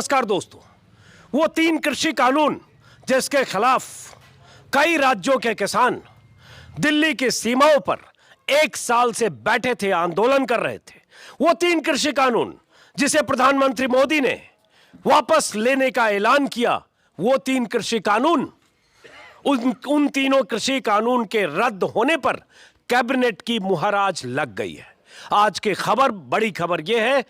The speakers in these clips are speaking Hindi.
नमस्कार दोस्तों। वो 3 कृषि कानून जिसके खिलाफ कई राज्यों के किसान दिल्ली की सीमाओं पर 1 साल से बैठे थे, आंदोलन कर रहे थे। वो 3 कृषि कानून जिसे प्रधानमंत्री मोदी ने वापस लेने का ऐलान किया, वो 3 कृषि कानून, उन तीनों कृषि कानून के रद्द होने पर कैबिनेट की मुहर आज लग गई है। आज की खबर, बड़ी खबर यह है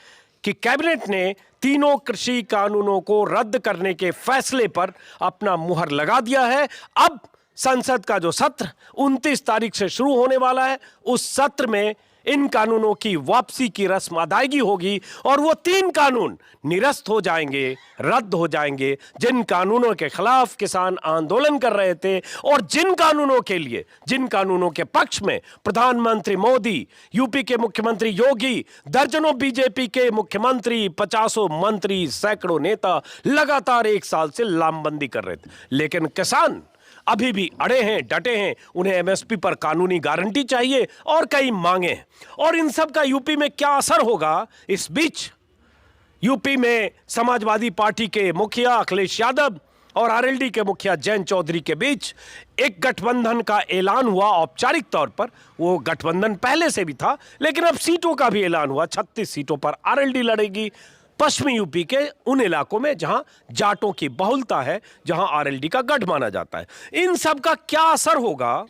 कि कैबिनेट ने तीनों कृषि कानूनों को रद्द करने के फैसले पर अपना मुहर लगा दिया है। अब संसद का जो सत्र 29 तारीख से शुरू होने वाला है, उस सत्र में इन कानूनों की वापसी की रस्म अदायगी होगी और वो 3 कानून निरस्त हो जाएंगे, रद्द हो जाएंगे, जिन कानूनों के खिलाफ किसान आंदोलन कर रहे थे और जिन कानूनों के लिए, जिन कानूनों के पक्ष में प्रधानमंत्री मोदी, यूपी के मुख्यमंत्री योगी, दर्जनों बीजेपी के मुख्यमंत्री, 50 मंत्री, सैकड़ों नेता लगातार 1 साल से लामबंदी कर रहे थे। लेकिन किसान अभी भी अड़े हैं, डटे हैं। उन्हें एमएसपी पर कानूनी गारंटी चाहिए और कई मांगे हैं। और इन सब का यूपी में क्या असर होगा? इस बीच यूपी में समाजवादी पार्टी के मुखिया अखिलेश यादव और आरएलडी के मुखिया जयंत चौधरी के बीच एक गठबंधन का ऐलान हुआ औपचारिक तौर पर। वो गठबंधन पहले से भी था, लेकिन अब सीटों का भी ऐलान हुआ। 36 सीटों पर आरएलडी लड़ेगी, पश्चिमी यूपी के उन इलाकों में जहां जाटों की बहुलता है, जहां आरएलडी का गढ़ माना जाता है। इन सब का क्या असर होगा?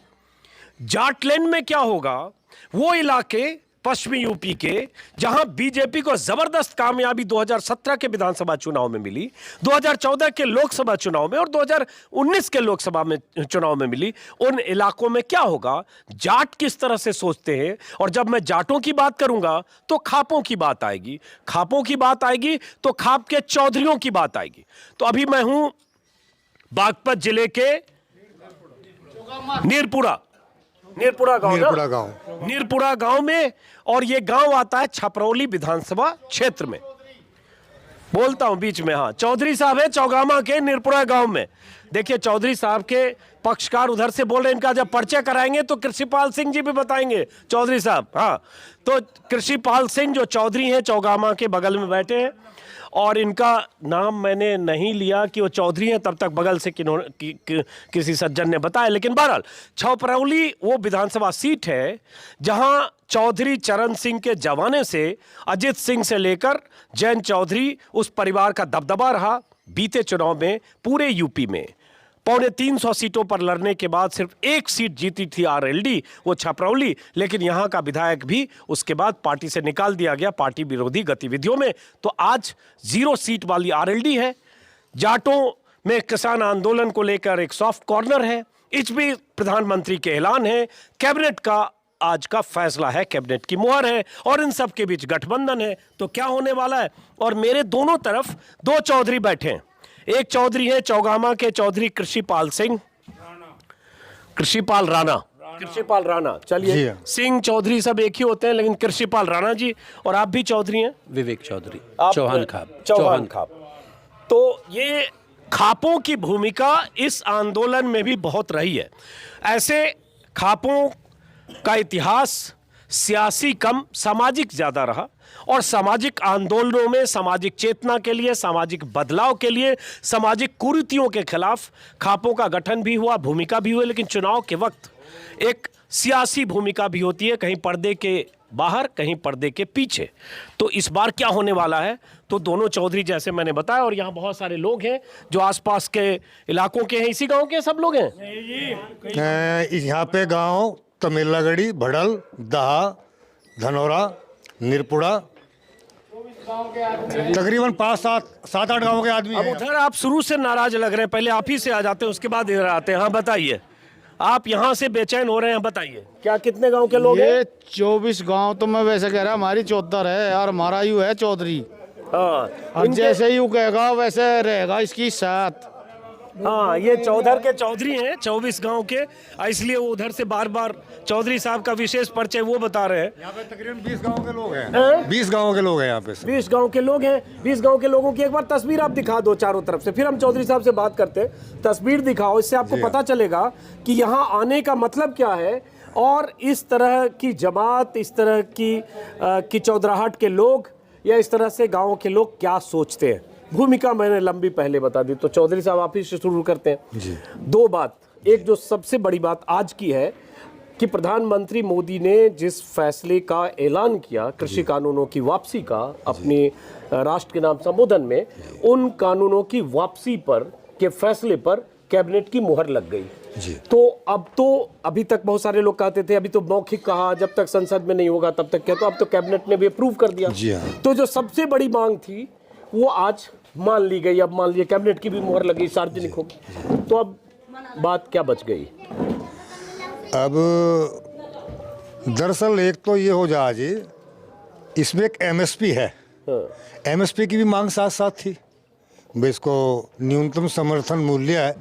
जाटलैंड में क्या होगा? वो इलाके पश्चिमी यूपी के जहां बीजेपी को जबरदस्त कामयाबी 2017 के विधानसभा चुनाव में मिली, 2014 के लोकसभा चुनाव में और 2019 के लोकसभा में चुनाव में मिली, उन इलाकों में क्या होगा? जाट किस तरह से सोचते हैं? और जब मैं जाटों की बात करूंगा तो खापों की बात आएगी, खापों की बात आएगी तो खाप के चौधरियों की बात आएगी। तो अभी मैं हूं बागपत जिले के नीरपुरा गांव में, और ये गांव आता है छपरौली विधानसभा क्षेत्र में। बोलता हूं बीच में, हाँ, चौधरी साहब है चौगामा के नीरपुरा गांव में। देखिए, चौधरी साहब के पक्षकार उधर से बोल रहे हैं, इनका जब परिचय कराएंगे तो कृषिपाल सिंह जी भी बताएंगे। चौधरी साहब, हाँ, तो कृषिपाल सिंह जो चौधरी हैं, चौगामा के बगल में बैठे हैं, और इनका नाम मैंने नहीं लिया कि वो चौधरी हैं, तब तक बगल से किसी सज्जन ने बताया। लेकिन बहरहाल छपरौली वो विधानसभा सीट है जहां चौधरी चरण सिंह के जमाने से अजित सिंह से लेकर जयंत चौधरी उस परिवार का दबदबा रहा। बीते चुनाव में पूरे यूपी में 350 सीटों पर लड़ने के बाद सिर्फ 1 सीट जीती थी आरएलडी, वो छपरौली। लेकिन यहां का विधायक भी उसके बाद पार्टी से निकाल दिया गया पार्टी विरोधी गतिविधियों में। तो आज 0 सीट वाली आरएलडी है। जाटों में किसान आंदोलन को लेकर एक सॉफ्ट कॉर्नर है। इस भी प्रधानमंत्री के ऐलान है, कैबिनेट का आज का फैसला है, कैबिनेट की मुहर है, और इन सब के बीच गठबंधन है। तो क्या होने वाला है? और मेरे दोनों तरफ 2 चौधरी बैठे हैं। एक चौधरी है चौगामा के चौधरी कृषिपाल सिंह, कृषिपाल राणा, चलिए, सिंह चौधरी सब एक ही होते हैं, लेकिन कृषिपाल राणा जी। और आप भी चौधरी हैं? विवेक चौधरी, चौहान खाप। तो ये खापों की भूमिका इस आंदोलन में भी बहुत रही है। ऐसे खापों का इतिहास सियासी कम, सामाजिक ज्यादा रहा, और सामाजिक आंदोलनों में सामाजिक चेतना के लिए, सामाजिक बदलाव के लिए, सामाजिक कुरीतियों के खिलाफ खापों का गठन भी हुआ, भूमिका भी हुई। लेकिन चुनाव के वक्त एक सियासी भूमिका भी होती है, कहीं पर्दे के बाहर, कहीं पर्दे के पीछे। तो इस बार क्या होने वाला है? तो दोनों चौधरी जैसे मैंने बताया, और यहाँ बहुत सारे लोग हैं जो आसपास के इलाकों के हैं। इसी गांव के सब लोग हैं? यहाँ पे गांव तमिलगढ़ी, भड़ल, दहा, धनौरा, नीरपुरा, तकरीबन 5-7-8 गांवों के आदमी। अब उधर आप शुरू से नाराज लग रहे हैं, पहले आप ही से आ जाते हैं, उसके बाद इधर आते हैं। हाँ, बताइए, आप यहाँ से बेचैन हो रहे हैं, बताइए क्या, कितने गांव के लोग हैं? ये 24 गांव तो मैं वैसे कह रहा, हमारी 74 है, और हमारा यू है चौधरी। हाँ, और जैसे यू कहेगा वैसे रहेगा इसकी साथ। हाँ, ये चौधर के चौधरी हैं, 24 गांव के, इसलिए वो उधर से बार बार चौधरी साहब का विशेष परिचय वो बता रहे हैं। यहाँ पे तकरीबन 20 गांव के लोग हैं। 20 गांव के लोग हैं यहाँ पे। 20 गांव के लोग हैं। 20 गांव के लोगों की एक बार तस्वीर आप दिखा दो चारों तरफ से, फिर हम चौधरी साहब से बात करते हैं। तस्वीर दिखाओ, इससे आपको पता चलेगा कि यहाँ आने का मतलब क्या है, और इस तरह की जमात, इस तरह की चौधराहट के लोग, या इस तरह से गाँव के लोग क्या सोचते हैं। भूमिका मैंने लंबी पहले बता दी, तो चौधरी साहब आप ही से शुरू करते हैं जी। दो बात, एक जो सबसे बड़ी बात आज की है कि प्रधानमंत्री मोदी ने जिस फैसले का ऐलान किया कृषि कानूनों की वापसी का अपने राष्ट्र के नाम संबोधन में, उन कानूनों की वापसी पर के फैसले पर कैबिनेट की मुहर लग गई जी। तो अब तो अभी तक बहुत सारे लोग कहते थे अभी तो मौखिक कहा, जब तक संसद में नहीं होगा तब तक क्या, तो अब तो कैबिनेट ने भी अप्रूव कर दिया। जी हाँ। तो जो सबसे बड़ी मांग थी वो आज मान ली गई, अब मान लिया कैबिनेट की भी मुहर लगी, सार्वजनिक होगी, तो अब बात क्या बच गई? अब दरअसल एक तो ये हो जा जी, इसमें एक एमएसपी है, एमएसपी की भी मांग साथ साथ थी। भाई इसको न्यूनतम समर्थन मूल्य है,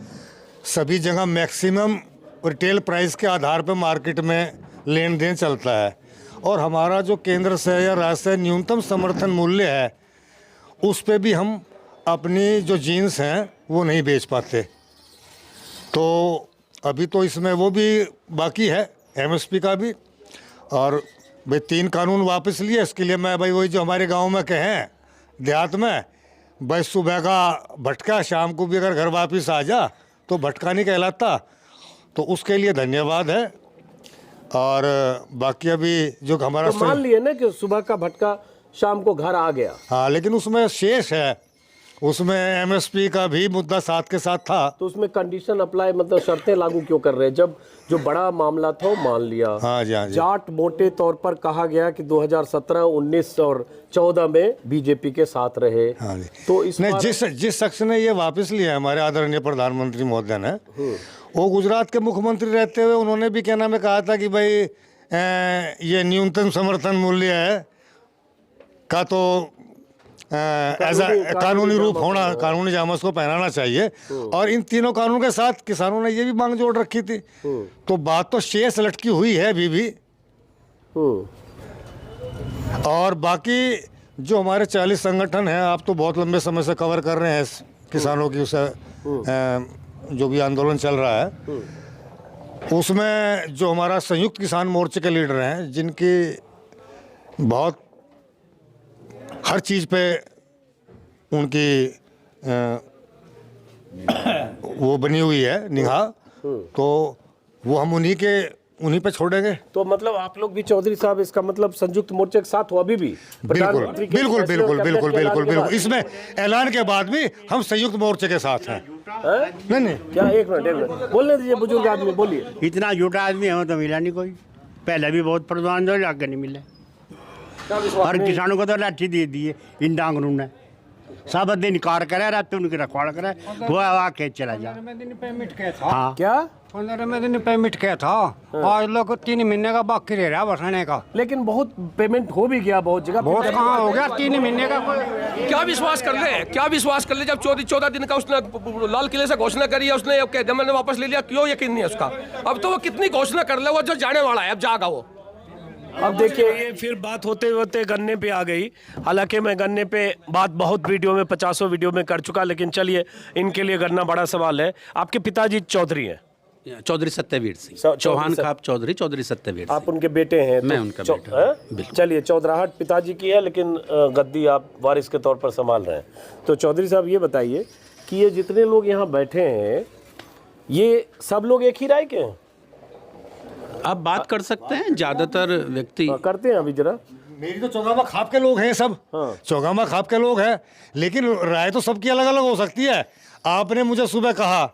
सभी जगह मैक्सिमम रिटेल प्राइस के आधार पर मार्केट में लेन देन चलता है, और हमारा जो केंद्र से या राज्य से न्यूनतम समर्थन मूल्य है उस पे भी हम अपनी जो जीन्स हैं वो नहीं बेच पाते। तो अभी तो इसमें वो भी बाकी है एमएसपी का भी। और भाई 3 कानून वापस लिए, इसके लिए मैं भाई वही जो हमारे गांव में कहें देहात में, भाई सुबह का भटका शाम को भी अगर घर वापस आ जा तो भटका नहीं कहलाता, तो उसके लिए धन्यवाद है। और बाकी अभी जो हमारा तो मान लिए ना कि सुबह का भटका शाम को घर आ गया, हाँ, लेकिन उसमें शेष है, उसमें एमएसपी का भी मुद्दा साथ के साथ था। तो उसमें कंडीशन अप्लाई, मतलब शर्तें लागू क्यों कर रहे हैं? जब जो बड़ा मामला था वो मान लिया। हाँ जी, हाँ जी। जाट मोटे तौर पर कहा गया कि 2017, 19 और 14 में बीजेपी के साथ रहे। हाँ जी। तो इस नहीं, बार जिस शख्स ने ये वापस लिया है हमारे आदरणीय प्रधानमंत्री महोदय ने, वो गुजरात के मुख्यमंत्री रहते हुए उन्होंने भी क्या नाम है कहा था कि भाई ये न्यूनतम समर्थन मूल्य है का तो ऐसा कानूनी रूप होना, कानूनी जामा को पहनाना चाहिए। और इन तीनों कानून के साथ किसानों ने ये भी मांग जोड़ रखी थी, तो बात तो शेष लटकी हुई है अभी भी। और बाकी जो हमारे 40 संगठन हैं, आप तो बहुत लंबे समय से कवर कर रहे हैं किसानों की उसे जो भी आंदोलन चल रहा है, उसमें जो हमारा संयुक्त किसान मोर्चे के लीडर हैं, जिनकी बहुत हर चीज़ पे उनकी वो बनी हुई है निगाह, तो वो हम उन्हीं पे छोड़ेंगे। तो मतलब आप लोग भी चौधरी साहब, इसका मतलब संयुक्त मोर्चे के साथ हो अभी भी? बिल्कुल प्रधानमंत्री के बिल्कुल फैसले बिल्कुल और बिल्कुल कैबिनेट के ऐलान बिल्कुल के बाद? बिल्कुल इसमें ऐलान के बाद भी हम संयुक्त मोर्चे के साथ हैं। हैं? नहीं क्या, एक मिनट बोलने दीजिए, बुजुर्ग आदमी बोलिए। इतना झूठा आदमी हमें तो मिला नहीं कोई, पहले भी बहुत प्रधान जो आगे नहीं मिले, और किसानों को तो लाठी दे दिए इन डांगरों ने, सब दिन कार करे रहते उनकी रखवाड़ करे, वो आके चला जा। हाँ क्या 15 दिन पेमेंट किया था, आज लोग 3 महीने का बाकी रह रहा बसाने का। लेकिन बहुत पेमेंट हो भी गया, बहुत जगह बहुत कहाँ हो गया 3 महीने का कोई। क्या विश्वास कर ले, क्या विश्वास कर ले? जब 14 दिन का उसने लाल किले से घोषणा करी है, उसने मैंने वापस ले लिया, क्यों यकीन नहीं है उसका? अब तो वो कितनी घोषणा कर ले, वो जो जाने वाला है अब जाएगा वो। अब देखिए ये फिर बात होते होते गन्ने पे आ गई। हालांकि मैं गन्ने पे बात बहुत वीडियो में 50 वीडियो में कर चुका, लेकिन चलिए, इनके लिए गन्ना बड़ा सवाल है। आपके पिताजी चौधरी हैं? चौधरी सत्यवीर सिंह, चौधरी चौहान खाप चौधरी, चौधरी सत्यवीर सिंह। आप उनके बेटे हैं? मैं तो उनका बेटा हूं, बिल्कुल। चलिए, चौधराहट पिताजी की है, लेकिन गद्दी आप वारिस के तौर पर संभाल रहे हैं। तो चौधरी साहब ये बताइए कि ये जितने लोग यहाँ बैठे हैं, ये सब लोग एक ही राय के हैं? आप बात कर सकते हैं, ज्यादातर व्यक्ति करते हैं अभी जरा। मेरी तो चौगामा खाप के लोग हैं सब, चौगामा खाप के लोग हैं, लेकिन राय तो सबकी अलग अलग हो सकती है। आपने मुझे सुबह कहा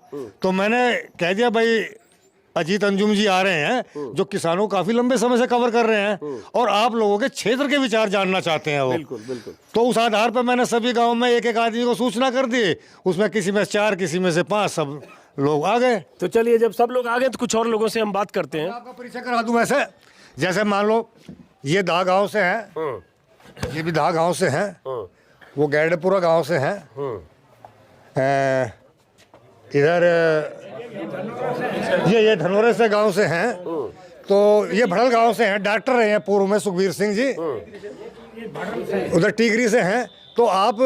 तो मैंने कह दिया भाई अजीत अंजुम जी आ रहे हैं जो किसानों को काफी लंबे समय से कवर कर रहे हैं, और आप लोगों के क्षेत्र के विचार जानना चाहते हैं वो। बिल्कुल बिल्कुल। तो उस आधार पर मैंने सभी गाँव में एक एक आदमी को सूचना कर दी, उसमें किसी में 4 किसी में से 5 सब लोग आ गए। तो चलिए, जब सब लोग आ गए तो कुछ और लोगों से हम बात करते हैं। आपका परिचय करा दूं वैसे, जैसे मान लो ये दा गांव से हैं, ये भी दा गांव से हैं, वो गैरडेपुरा गांव से हैं, इधर ये धनोरे से गांव से हैं, तो ये भड़ल गांव से हैं, डॉक्टर रहे हैं पूर्व में सुखबीर सिंह जी, उधर टीकरी से हैं। तो आप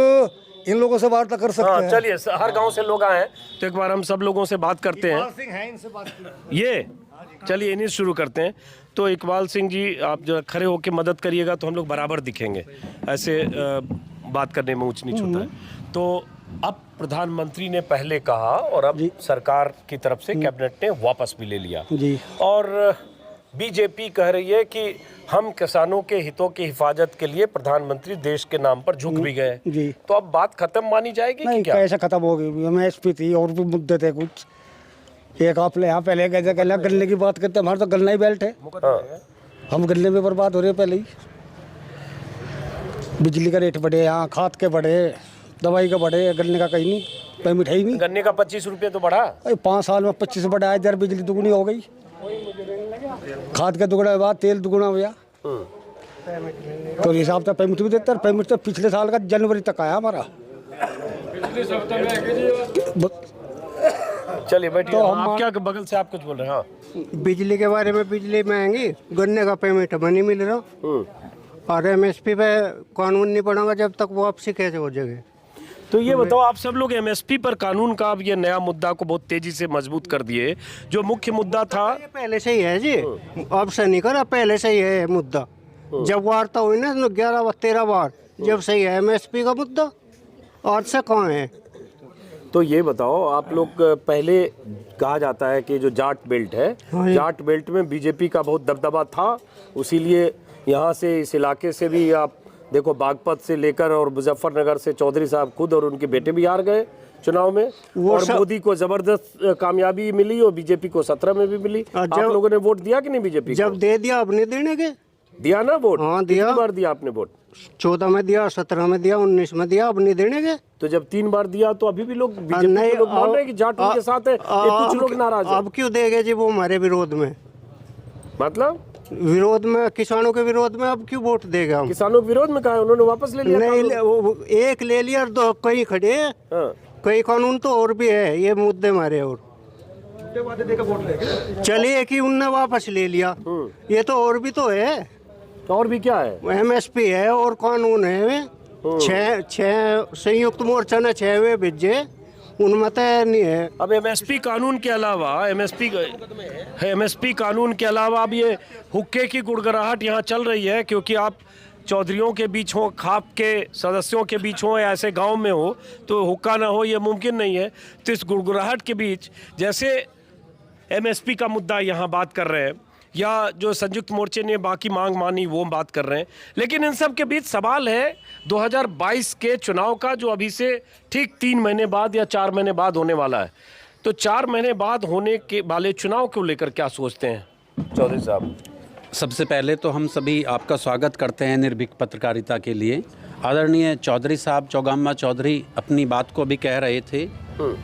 इन लोगों से वार्ता कर सकते हैं। चलिए, हर गांव से लोग आए हैं, तो एक बार हम सब लोगों से बात करते हैं। इनसे बात ये चलिए, इन्हीं से शुरू करते हैं। तो इकबाल सिंह जी, आप जो खड़े होकर मदद करिएगा तो हम लोग बराबर दिखेंगे, ऐसे बात करने में ऊंच नीच होता है। तो अब प्रधानमंत्री ने पहले कहा और अब सरकार की तरफ से कैबिनेट ने वापस भी ले लिया जी। और बीजेपी कह रही है कि हम किसानों के हितों की हिफाजत के लिए प्रधानमंत्री देश के नाम पर झुक भी गए। जी। तो अब बात खत्म मानी जाएगी कि नहीं, क्या? कैसे खत्म हो गई? एमएसपी थी और भी मुद्दे थे कुछ। एक आप यहाँ पहले कैसे कहना गन्ने की बात करते, हमारा तो गन्ना ही बेल्ट है। हाँ। हम गन्ने में बर्बाद हो रहे हैं पहले ही। बिजली का रेट बढ़े, यहाँ खाद के बढ़े, दवाई का बढ़े, गन्ने का कहीं नहीं, पेमेंट है ही नहीं। गन्ने का 25 रुपये तो बढ़ा। 5 साल में 25 बढ़ा है, बिजली दुगुनी हो गई, खाद का दुगुना हुआ, तेल दुगुना हुआ। तो हिसाब से पेमेंट भी देते हैं। पेमेंट तो पिछले साल का जनवरी तक आया हमारा। चलिए बैठिए। तो आप क्या बगल से आप कुछ बोल रहे हैं? हाँ। बिजली के बारे में, बिजली महंगी, गन्ने का पेमेंट हमें नहीं मिल रहा और एमएसपी पे कानून नहीं पड़ेगा जब तक वो वापसी कैसे हो जाएगी। तो ये बताओ, आप सब लोग एमएसपी पर कानून का अब ये नया मुद्दा को बहुत तेजी से मजबूत कर दिए। जो मुख्य मुद्दा था ये पहले से ही है जी, अब से नहीं करा, पहले से ही है मुद्दा। जब वार्ता हुई ना 11-13 बार, जब से ही है एमएसपी का मुद्दा, आज से कहाँ है। तो ये बताओ, आप लोग पहले कहा जाता है कि जो जाट बेल्ट है, जाट बेल्ट में बीजेपी का बहुत दबदबा था, उसीलिए यहाँ से इस इलाके से भी आप देखो, बागपत से लेकर और मुजफ्फरनगर से चौधरी साहब खुद और उनके बेटे भी हार गए चुनाव में और मोदी को जबरदस्त कामयाबी मिली और बीजेपी को 17 में भी मिली। आप लोगों ने वोट दिया कि नहीं बीजेपी जब दे दिया अब नहीं देने के? दिया ना वोट? हाँ दिया। कितनी बार दिया आपने वोट? 14 में दिया, 17 में दिया, 19 में दिया, अब नहीं देने के? तो जब 3 बार दिया तो अभी भी लोग बीजेपी के लोग मान रहे हैं कि जाट उनके साथ है, ये कुछ लोग नाराज हैं। अब क्यों देंगे जी वो हमारे विरोध में? मतलब विरोध में, किसानों के विरोध में अब क्यों वोट देगा हम? किसानों के विरोध में कहा है, उन्होंने वापस ले लिया। नहीं, वो एक ले लिया और 2 कई खड़े हैं। हाँ। कई कानून तो और भी है, ये मुद्दे हमारे और चलिए कि उनने वापस ले लिया, ये तो और भी तो है। तो और भी क्या है? एमएसपी है और कानून है वे। 6 संयुक्त मोर्चा ने 6 वे भेजे, उनमें तय नहीं है। अब एमएसपी कानून के अलावा एमएसपी कानून के अलावा अब ये हुक्के की गुड़गड़ाहट यहाँ चल रही है, क्योंकि आप चौधरियों के बीच हो, खाप के सदस्यों के बीच हो या ऐसे गांव में हो तो हुक्का ना हो ये मुमकिन नहीं है। तो इस गुड़गुड़ाहट के बीच जैसे एमएसपी का मुद्दा यहाँ बात कर रहे हैं या जो संयुक्त मोर्चे ने बाकी मांग मानी वो बात कर रहे हैं, लेकिन इन सब के बीच सवाल है 2022 के चुनाव का, जो अभी से ठीक 3 महीने बाद या 4 महीने बाद होने वाला है। तो 4 महीने बाद होने के वाले चुनाव को लेकर क्या सोचते हैं चौधरी साहब? सबसे पहले तो हम सभी आपका स्वागत करते हैं निर्भीक पत्रकारिता के लिए। आदरणीय चौधरी साहब, चौगामा चौधरी अपनी बात को भी कह रहे थे।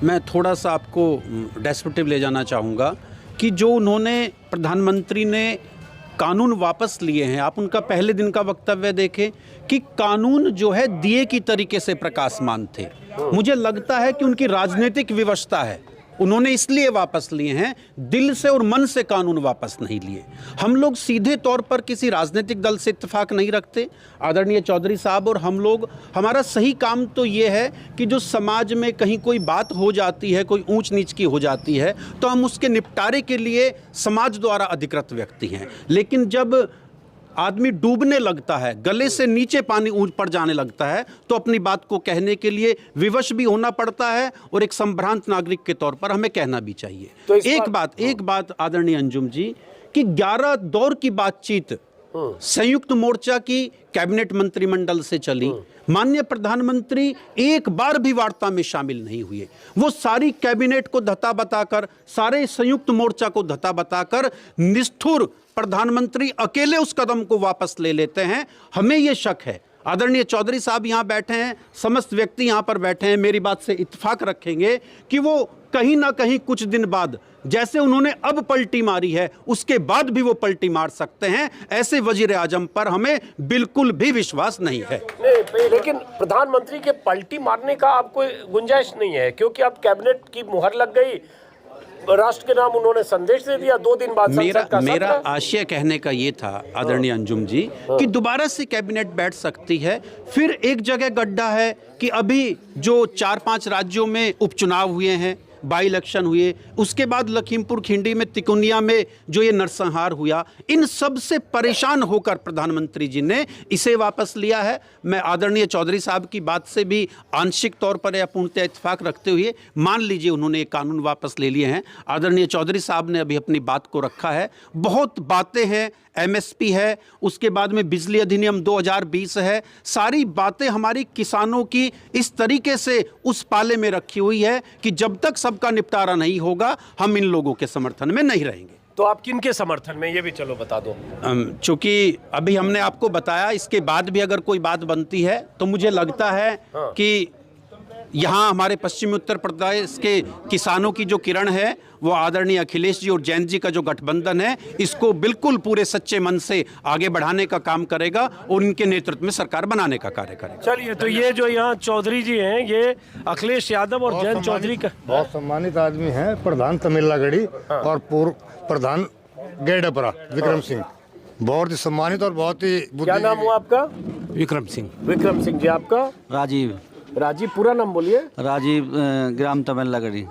मैं थोड़ा सा आपको डेस्क्रिप्टिव ले जाना चाहूँगा कि जो उन्होंने, प्रधानमंत्री ने कानून वापस लिए हैं, आप उनका पहले दिन का वक्तव्य देखें कि कानून जो है दिए की तरीके से प्रकाशमान थे। मुझे लगता है कि उनकी राजनीतिक विवशता है, उन्होंने इसलिए वापस लिए हैं, दिल से और मन से कानून वापस नहीं लिए। हम लोग सीधे तौर पर किसी राजनीतिक दल से इत्तेफाक नहीं रखते आदरणीय चौधरी साहब, और हम लोग, हमारा सही काम तो ये है कि जो समाज में कहीं कोई बात हो जाती है, कोई ऊंच नीच की हो जाती है, तो हम उसके निपटारे के लिए समाज द्वारा अधिकृत व्यक्ति हैं। लेकिन जब आदमी डूबने लगता है, गले से नीचे पानी ऊंच पड़ जाने लगता है, तो अपनी बात को कहने के लिए विवश भी होना पड़ता है और एक संभ्रांत नागरिक के तौर पर हमें कहना भी चाहिए। तो एक बात आदरणीय अंजुम जी, कि 11 दौर की बातचीत संयुक्त मोर्चा की कैबिनेट मंत्रिमंडल से चली, माननीय प्रधानमंत्री एक बार भी वार्ता में शामिल नहीं हुए। वो सारी कैबिनेट को धता बताकर, सारे संयुक्त मोर्चा को धता बताकर निष्ठुर प्रधानमंत्री अकेले उस कदम को वापस ले लेते हैं। हमें ये शक है, आदरणीय चौधरी साहब यहाँ बैठे हैं, समस्त व्यक्ति यहाँ पर बैठे हैं, मेरी बात से इत्तेफाक रखेंगे कि वो कहीं ना कहीं कुछ दिन बाद, जैसे उन्होंने अब पलटी मारी है, उसके बाद भी वो पलटी मार सकते हैं। ऐसे वजीर आजम पर हमें बिल्कुल भी विश्वास नहीं है। नहीं, लेकिन प्रधानमंत्री के पलटी मारने का आपको गुंजाइश नहीं है, क्योंकि अब कैबिनेट की मुहर लग गई, राष्ट्र के नाम उन्होंने संदेश दे दिया, 2 दिन बाद मेरा आशय कहने का ये था आदरणीय अंजुम जी कि दोबारा से कैबिनेट बैठ सकती है। फिर एक जगह गड्ढा है कि अभी जो 4-5 राज्यों में उपचुनाव हुए हैं, बाई इलेक्शन हुए, उसके बाद लखीमपुर खिंडी में तिकोनिया में जो ये नरसंहार हुआ, इन सब से परेशान होकर प्रधानमंत्री जी ने इसे वापस लिया है। मैं आदरणीय चौधरी साहब की बात से भी आंशिक तौर पर या पूर्णतः इत्तेफाक रखते हुए मान लीजिए उन्होंने ये कानून वापस ले लिए हैं। आदरणीय चौधरी साहब ने अभी अपनी बात को रखा है। बहुत बातें हैं, एमएसपी है, उसके बाद में बिजली अधिनियम 2020 है, सारी बातें हमारी किसानों की इस तरीके से उस पाले में रखी हुई है कि जब तक सबका निपटारा नहीं होगा हम इन लोगों के समर्थन में नहीं रहेंगे। तो आप किन के समर्थन में, ये भी चलो बता दो। चूंकि अभी हमने आपको बताया, इसके बाद भी अगर कोई बात बनती है तो मुझे लगता है कि यहाँ हमारे पश्चिमी उत्तर प्रदेश के किसानों की जो किरण है वो आदरणीय अखिलेश जी और जैन जी का जो गठबंधन है, इसको बिल्कुल पूरे सच्चे मन से आगे बढ़ाने का काम करेगा और इनके नेतृत्व में सरकार बनाने का कार्य करेगा। चलिए, तो ये जो यहाँ चौधरी जी हैं, ये अखिलेश यादव और जयंत चौधरी का बहुत सम्मानित आदमी है, प्रधान तमिलनागढ़ी और पूर्व प्रधान गेडपरा विक्रम सिंह, बहुत ही सम्मानित और बहुत ही क्या नाम हुआ आपका? विक्रम सिंह। विक्रम सिंह जी। आपका? राजीव। राजीव, पूरा नाम बोलिए। राजीव ग्राम तमिलनागढ़ी।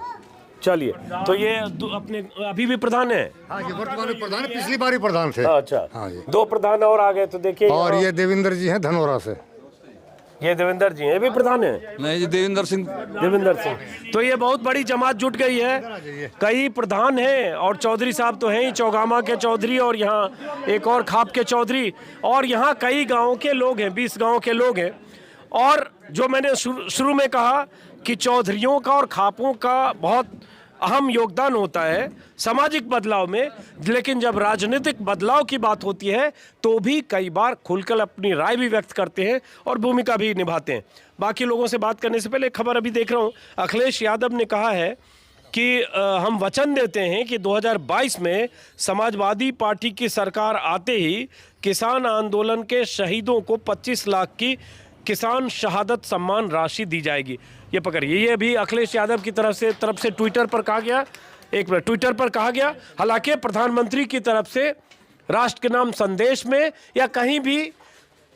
चलिए, तो ये अपने अभी भी प्रधान है? हाँ, ये वर्तमान में प्रधान, पिछली बार ही प्रधान थे। अच्छा, हाँ जी। 2 प्रधान और आ गए, तो देखिए। और ये देवेंद्र जी हैं धनोरा से। ये देवेंद्र जी ये भी प्रधान है? नहीं जी, देवेंद्र सिंह। देवेंद्र सिंह। तो ये बहुत बड़ी जमात जुट गई है, कई प्रधान हैं और चौधरी साहब तो हैं ही, चौगामा के चौधरी और यहाँ एक और खाप के चौधरी, और यहाँ कई गाँव के लोग हैं, 20 गाँव के लोग हैं। और जो मैंने शुरू में कहा कि चौधरियों का और खापों का बहुत अहम योगदान होता है सामाजिक बदलाव में, लेकिन जब राजनीतिक बदलाव की बात होती है तो भी कई बार खुलकर अपनी राय भी व्यक्त करते हैं और भूमिका भी निभाते हैं। बाकी लोगों से बात करने से पहले एक खबर अभी देख रहा हूँ, अखिलेश यादव ने कहा है कि हम वचन देते हैं कि 2022 में समाजवादी पार्टी की सरकार आते ही किसान आंदोलन के शहीदों को 25 लाख की किसान शहादत सम्मान राशि दी जाएगी। ये पकड़िए, ये भी अखिलेश यादव की तरफ से ट्विटर पर कहा गया, एक मिनट, ट्विटर पर कहा गया। हालांकि प्रधानमंत्री की तरफ से राष्ट्र के नाम संदेश में या कहीं भी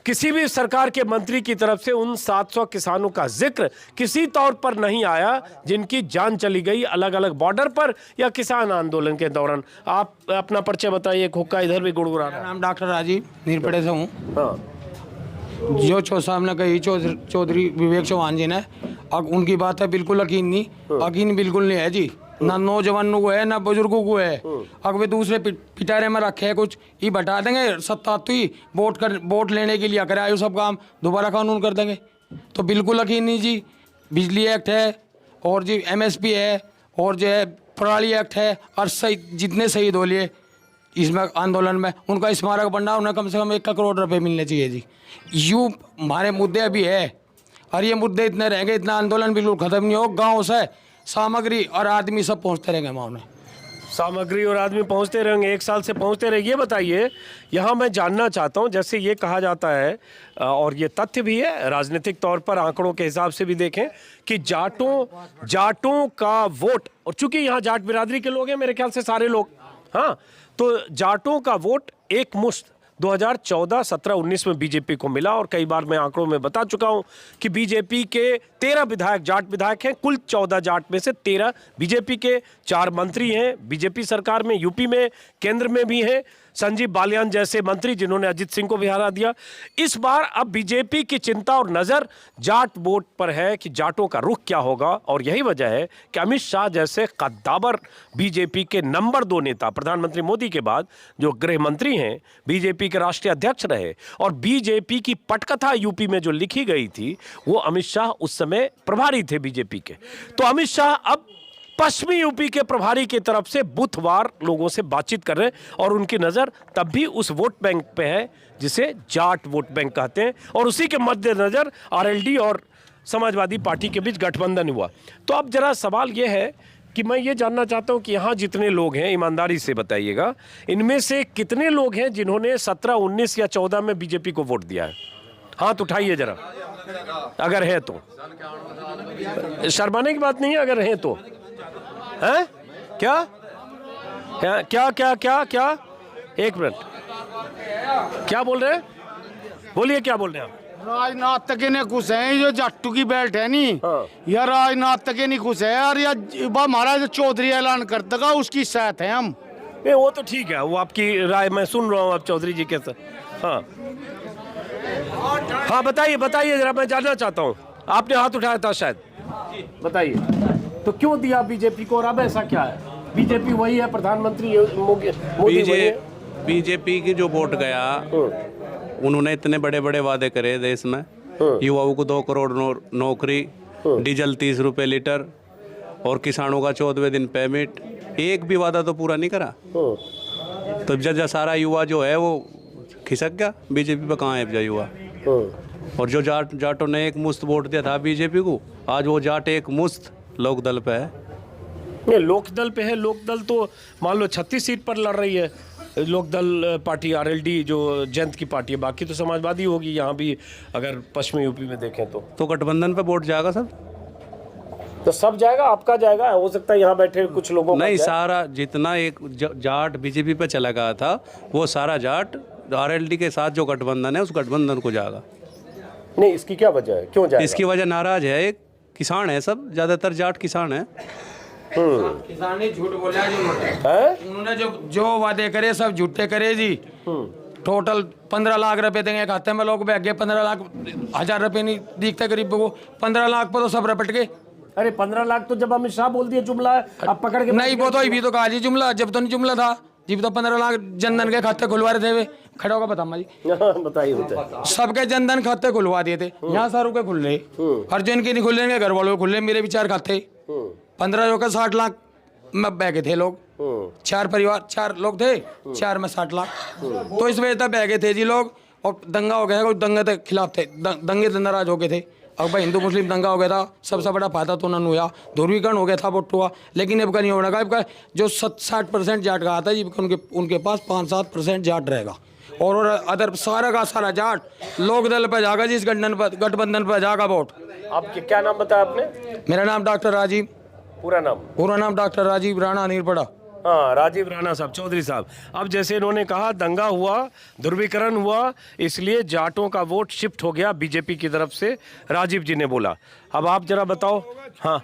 किसी भी सरकार के मंत्री की तरफ से उन 700 किसानों का जिक्र किसी तौर पर नहीं आया जिनकी जान चली गई अलग अलग बॉर्डर पर या किसान आंदोलन के दौरान। आप अपना परिचय बताइए, हुक्का इधर भी गुड़गुड़ा रहा है। नाम डॉक्टर राजीव नीरपड़े से हूँ। हाँ, जो साहब ने कही चौधरी विवेक चौहान जी ने, अब उनकी बात है बिल्कुल यकीन नहीं, यकीन बिल्कुल नहीं है जी, ना नौजवानों को है ना बुजुर्गों को है। अगर वे दूसरे पिटारे में रखे कुछ ये बता देंगे, सत्ता तो ही वोट लेने के लिए कराए सब काम, दोबारा कानून कर देंगे, तो बिल्कुल यकीन नहीं जी। बिजली एक्ट है और जी एमएसपी है और जो है पराली एक्ट है, और जितने शहीद हो लिए इसमें आंदोलन में उनका स्मारक बनना, उन्हें कम से कम 1 करोड़ रुपए मिलने चाहिए जी। यूँ हमारे मुद्दे अभी है और ये मुद्दे इतने रहेंगे, इतना आंदोलन बिल्कुल खत्म नहीं हो। गाँव से सामग्री और आदमी सब पहुँचते रहेंगे वहाँ में, सामग्री और आदमी पहुंचते रहेंगे, 1 साल से पहुंचते रहेंगे। ये बताइए, यहाँ मैं जानना चाहता हूँ, जैसे ये कहा जाता है और ये तथ्य भी है, राजनीतिक तौर पर आंकड़ों के हिसाब से भी देखें कि जाटों का वोट, और चूंकि यहाँ जाट बिरादरी के लोग हैं मेरे ख्याल से सारे लोग, हाँ, तो जाटों का वोट एक मुश्त 2014, 17, 19 में बीजेपी को मिला। और कई बार मैं आंकड़ों में बता चुका हूं कि बीजेपी के 13 विधायक जाट विधायक हैं, कुल 14 जाट में से 13 बीजेपी के, 4 मंत्री हैं बीजेपी सरकार में, यूपी में, केंद्र में भी हैं, संजीव बालियान जैसे मंत्री जिन्होंने अजित सिंह को भी हरा दिया। इस बार अब बीजेपी की चिंता और नज़र जाट वोट पर है कि जाटों का रुख क्या होगा, और यही वजह है कि अमित शाह जैसे कद्दावर बीजेपी के नंबर 2 नेता, प्रधानमंत्री मोदी के बाद जो गृह मंत्री हैं, बीजेपी के राष्ट्रीय अध्यक्ष रहे, और बीजेपी की पटकथा यूपी में जो लिखी गई थी वो अमित शाह उस समय प्रभारी थे बीजेपी के। तो अमित शाह अब पश्चिमी यूपी के प्रभारी की तरफ से बुधवार लोगों से बातचीत कर रहे हैं, और उनकी नज़र तब भी उस वोट बैंक पे है जिसे जाट वोट बैंक कहते हैं, और उसी के मद्देनज़र आरएलडी और समाजवादी पार्टी के बीच गठबंधन हुआ। तो अब जरा सवाल ये है कि मैं ये जानना चाहता हूँ कि यहाँ जितने लोग हैं, ईमानदारी से बताइएगा, इनमें से कितने लोग हैं जिन्होंने 17, 19 या 14 में बीजेपी को वोट दिया है? हाथ उठाइए जरा, अगर है तो। शर्माने की बात नहीं है, अगर है तो। हैं? क्या क्या क्या क्या क्या 1 मिनट, क्या बोल रहे हैं? बोलिए, क्या बोल रहे हैं आप? राजनाथ तक ने खुश है, ये जो जाट्टू की बेल्ट है नी, यार राजनाथ तक नहीं खुश है यार। या हमारा जो चौधरी ऐलान कर देगा उसकी साथ है हम। नहीं वो तो ठीक है, वो आपकी राय मैं सुन रहा हूँ आप चौधरी जी के साथ। हाँ हाँ बताइए बताइए जरा, मैं जानना चाहता हूँ। आपने हाथ उठाया था शायद, बताइए तो क्यों दिया बीजेपी को, और अब ऐसा क्या है? बीजेपी वही है, प्रधानमंत्री मोदी वही है। बीजेपी की जो वोट गया, उन्होंने इतने बड़े बड़े वादे करे देश में, युवाओं को 2 करोड़ नौकरी, डीजल 30 रुपए लीटर, और किसानों का 14वें दिन पेमेंट, एक भी वादा तो पूरा नहीं करा। तो जब सारा युवा जो है वो खिसक गया बीजेपी पे, कहाँ है युवा? और जो जाटों ने एक मुश्त वोट दिया था बीजेपी को, आज वो जाट एक मुश्त लोकदल पे है। नहीं लोकदल पे है, लोकदल तो मान लो 36 सीट पर लड़ रही है लोकदल पार्टी, आरएलडी जो जयंत की पार्टी है, बाकी तो समाजवादी होगी यहाँ भी अगर पश्चिमी यूपी में देखें तो गठबंधन पे वोट जाएगा सब, तो सब जाएगा, आपका जाएगा, हो सकता है यहाँ बैठे कुछ लोगों नहीं, सारा जितना एक जाट बीजेपी पे चला गया था वो सारा जाट आरएलडी के साथ जो गठबंधन है उस गठबंधन को जाएगा। नहीं इसकी क्या वजह है, क्यों जाएगा? इसकी वजह नाराज है, एक किसान है, सब ज्यादातर जाट किसान है। किसान ने झूठ बोला जी, उन्होंने जो वादे करे सब झूठे करे जी। टोटल 15 लाख रुपए देंगे खाते में, लोग बैठ गए 15 लाख, 1000 रुपए नहीं दिखते गरीब को, 15 लाख पर तो सब रपट गए। अरे 15 लाख तो जब अमित शाह बोल दिए जुमला है, अब पकड़ के नहीं, वो तो अभी तो कहा जी जुमला, जब तो नहीं जुमला था जब तो 15 लाख जनधन के खाते खुलवा रहे थे वे, खड़ा होगा बता जी। बताइए सबके जनधन खाते खुलवा दिए थे, यहाँ सारों के खुल रहे, और जो इनके नहीं खुल रहे, घर वालों के खुल रहे। मेरे भी 4 खाते, 15 जो का 60 लाख में बह थे लोग, 4 परिवार, 4 लोग थे, 4 में 60 लाख, तो इस वजह से बह गए थे जी लोग। और दंगा हो गया, दंगे के खिलाफ थे, दंगे से नाराज हो गए थे। अब भाई हिंदू मुस्लिम दंगा हो गया था, सबसे बड़ा फायदा तो उन्होंने हुआ, ध्रुवीकरण हो गया था वोट हुआ, लेकिन अब का नहीं होना। अब का जो 60% जाट का आता है जी, उनके पास 5-7% जाट रहेगा, और अदर सारा का सारा जाट लोकदल पर जाएगा जी, इस गठबंधन पर जाएगा वोट। आपके क्या नाम बताया आपने? मेरा नाम डॉक्टर राजीव, पूरा नाम डॉक्टर राजीव राणा नीरपड़ा। हाँ राजीव राणा साहब, चौधरी साहब। अब जैसे इन्होंने कहा दंगा हुआ, ध्रुवीकरण हुआ, इसलिए जाटों का वोट शिफ्ट हो गया बीजेपी की तरफ से, राजीव जी ने बोला। अब आप जरा बताओ। हाँ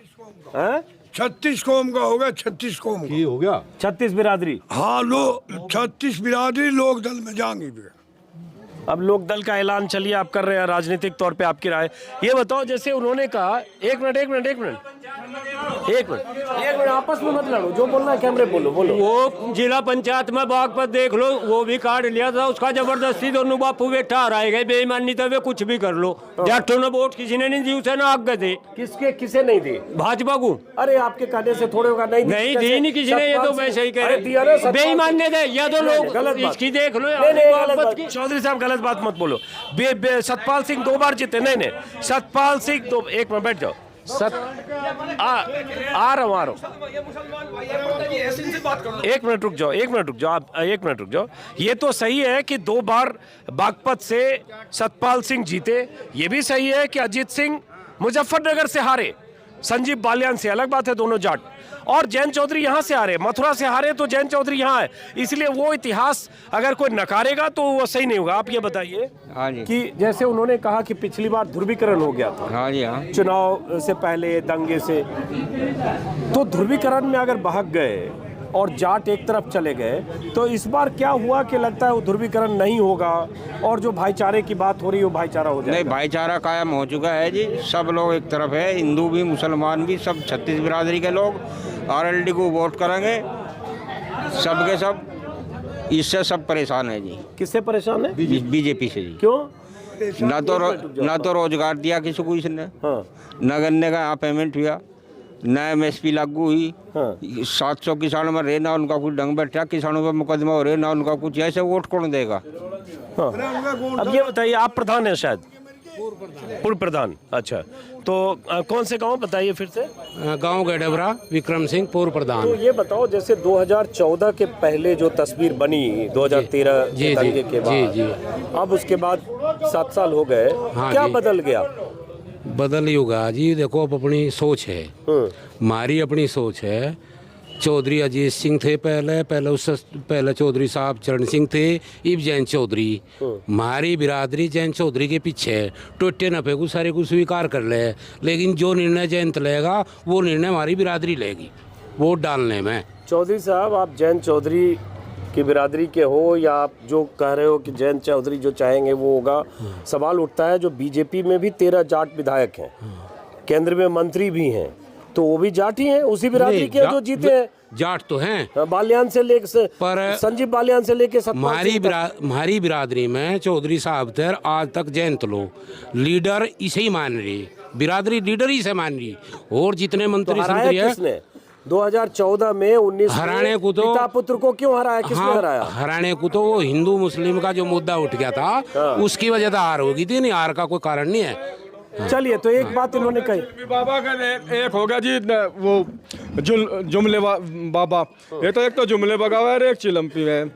36 कौम का होगा, 36 कौम का हो गया, 36 बिरादरी। हाँ 36 बिरादरी लोकदल में जाएंगी। अब लोकदल का ऐलान चलिए आप कर रहे हैं, राजनीतिक तौर पे आपकी राय ये बताओ। जैसे उन्होंने कहा, एक मिनट आपस में मत लड़ो, जो बोलना है कैमरे बोलो। वो जिला पंचायत में बागपत देख लो, वो भी कार्ड लिया था उसका, जबरदस्ती दोनों बापू बेटा हराए गए, बेईमानी तो वे कुछ भी कर लो। जाटों ने वोट किसी ने नहीं दी, उसे ना आगे थे। किसे नहीं दी? भाजपा को। अरे आपके कहने से थोड़े होगा, नहीं दी नहीं किसी ने, ये तो वैसे ही कह रहे, बेईमान थे या तो लोग। इसकी देख लो, चौधरी साहब गलत बात मत बोलो। सतपाल सिंह 2 बार जीते। नहीं सतपाल सिंह तो, एक मिनट बैठ जाओ, आ रहा हूँ। एक मिनट रुक जाओ आप, एक मिनट रुक जाओ। ये तो सही है कि 2 बार बागपत से सतपाल सिंह जीते, ये भी सही है कि अजीत सिंह मुजफ्फरनगर से हारे, संजीव बालियान से, अलग बात है दोनों जाट, और जैन चौधरी यहाँ से हारे, मथुरा से हारे तो जैन चौधरी यहाँ है। इसलिए वो इतिहास अगर कोई नकारेगा तो वो सही नहीं होगा। आप ये बताइए कि जैसे उन्होंने कहा कि पिछली बार ध्रुवीकरण हो गया था, हाँ जी, हाँ, चुनाव से पहले दंगे से, तो ध्रुवीकरण में अगर बहक गए और जाट एक तरफ चले गए, तो इस बार क्या हुआ कि लगता है वो ध्रुवीकरण नहीं होगा और जो भाईचारे की बात हो रही है वो भाईचारा हो जाएगा? नहीं, भाईचारा कायम हो चुका है जी, सब लोग एक तरफ है, हिंदू भी मुसलमान भी, सब 36 बिरादरी के लोग आरएलडी को वोट करेंगे, सब के सब। इससे सब परेशान है जी। किससे परेशान है? बीजेपी से जी। क्यों? ना तो रोजगार दिया किसी को इसने, न गन्ने का यहाँ पेमेंट हुआ, न एमएसपी लागू हुई, 700 किसानों में रहे, ना उनका कुछ डंग बैठा, किसानों पर मुकदमा हो रहे, ना उनका कुछ। ऐसे वोट कौन देगा? अब ये बताइए, आप प्रधान है शायद, पूर्व प्रधान। अच्छा, तो कौन से गांव बताइए फिर से? गांव गढ़बरा, विक्रम सिंह, पूर्व प्रधान। तो ये बताओ, जैसे 2014 के पहले जो तस्वीर बनी 2013 दंगे के बाद, अब उसके बाद 7 साल हो गए, क्या बदल गया? बदल ही होगा जी। देखो, अब अपनी सोच है, हमारी अपनी सोच है। चौधरी अजीत सिंह थे पहले उससे पहले चौधरी साहब चरण सिंह थे, अब जैन चौधरी। हमारी बिरादरी जैन चौधरी के पीछे है। टोटे नफे को सारे को स्वीकार कर ले, लेकिन जो निर्णय जयंत लेगा वो निर्णय हमारी बिरादरी लेगी वोट डालने में। चौधरी साहब, आप जैन चौधरी की बिरादरी के हो या आप जो कह रहे हो कि जैन चौधरी जो चाहेंगे वो होगा, सवाल उठता है जो बीजेपी में भी 13 जाट विधायक हैं, केंद्र में मंत्री भी हैं, तो वो भी जाट ही हैं, उसी बिरादरी के जो जीते हैं। जाट तो हैं, बालियान से लेकर पर संजीव बालियान से लेकर हमारी बिरादरी में चौधरी साहब थे, आज तक जयंत लोग लीडर इसे ही मान रही, बिरादरी लीडर ही से मान रही। और जितने मंत्री संतरी है 2014 में 19 हराने को तो पिता पुत्र को क्यों हराया, किसने हराया? हराने को तो वो हिंदू मुस्लिम का जो मुद्दा उठ गया था उसकी वजह से हार होगी थी, नहीं हार का कोई कारण नहीं है। चलिए, तो एक बात इन्होंने कही, बाबा का एक हो गया जी वो जुमले बाबा, ये तो एक तो जुमले बगावा है, एक चिलम्पी है,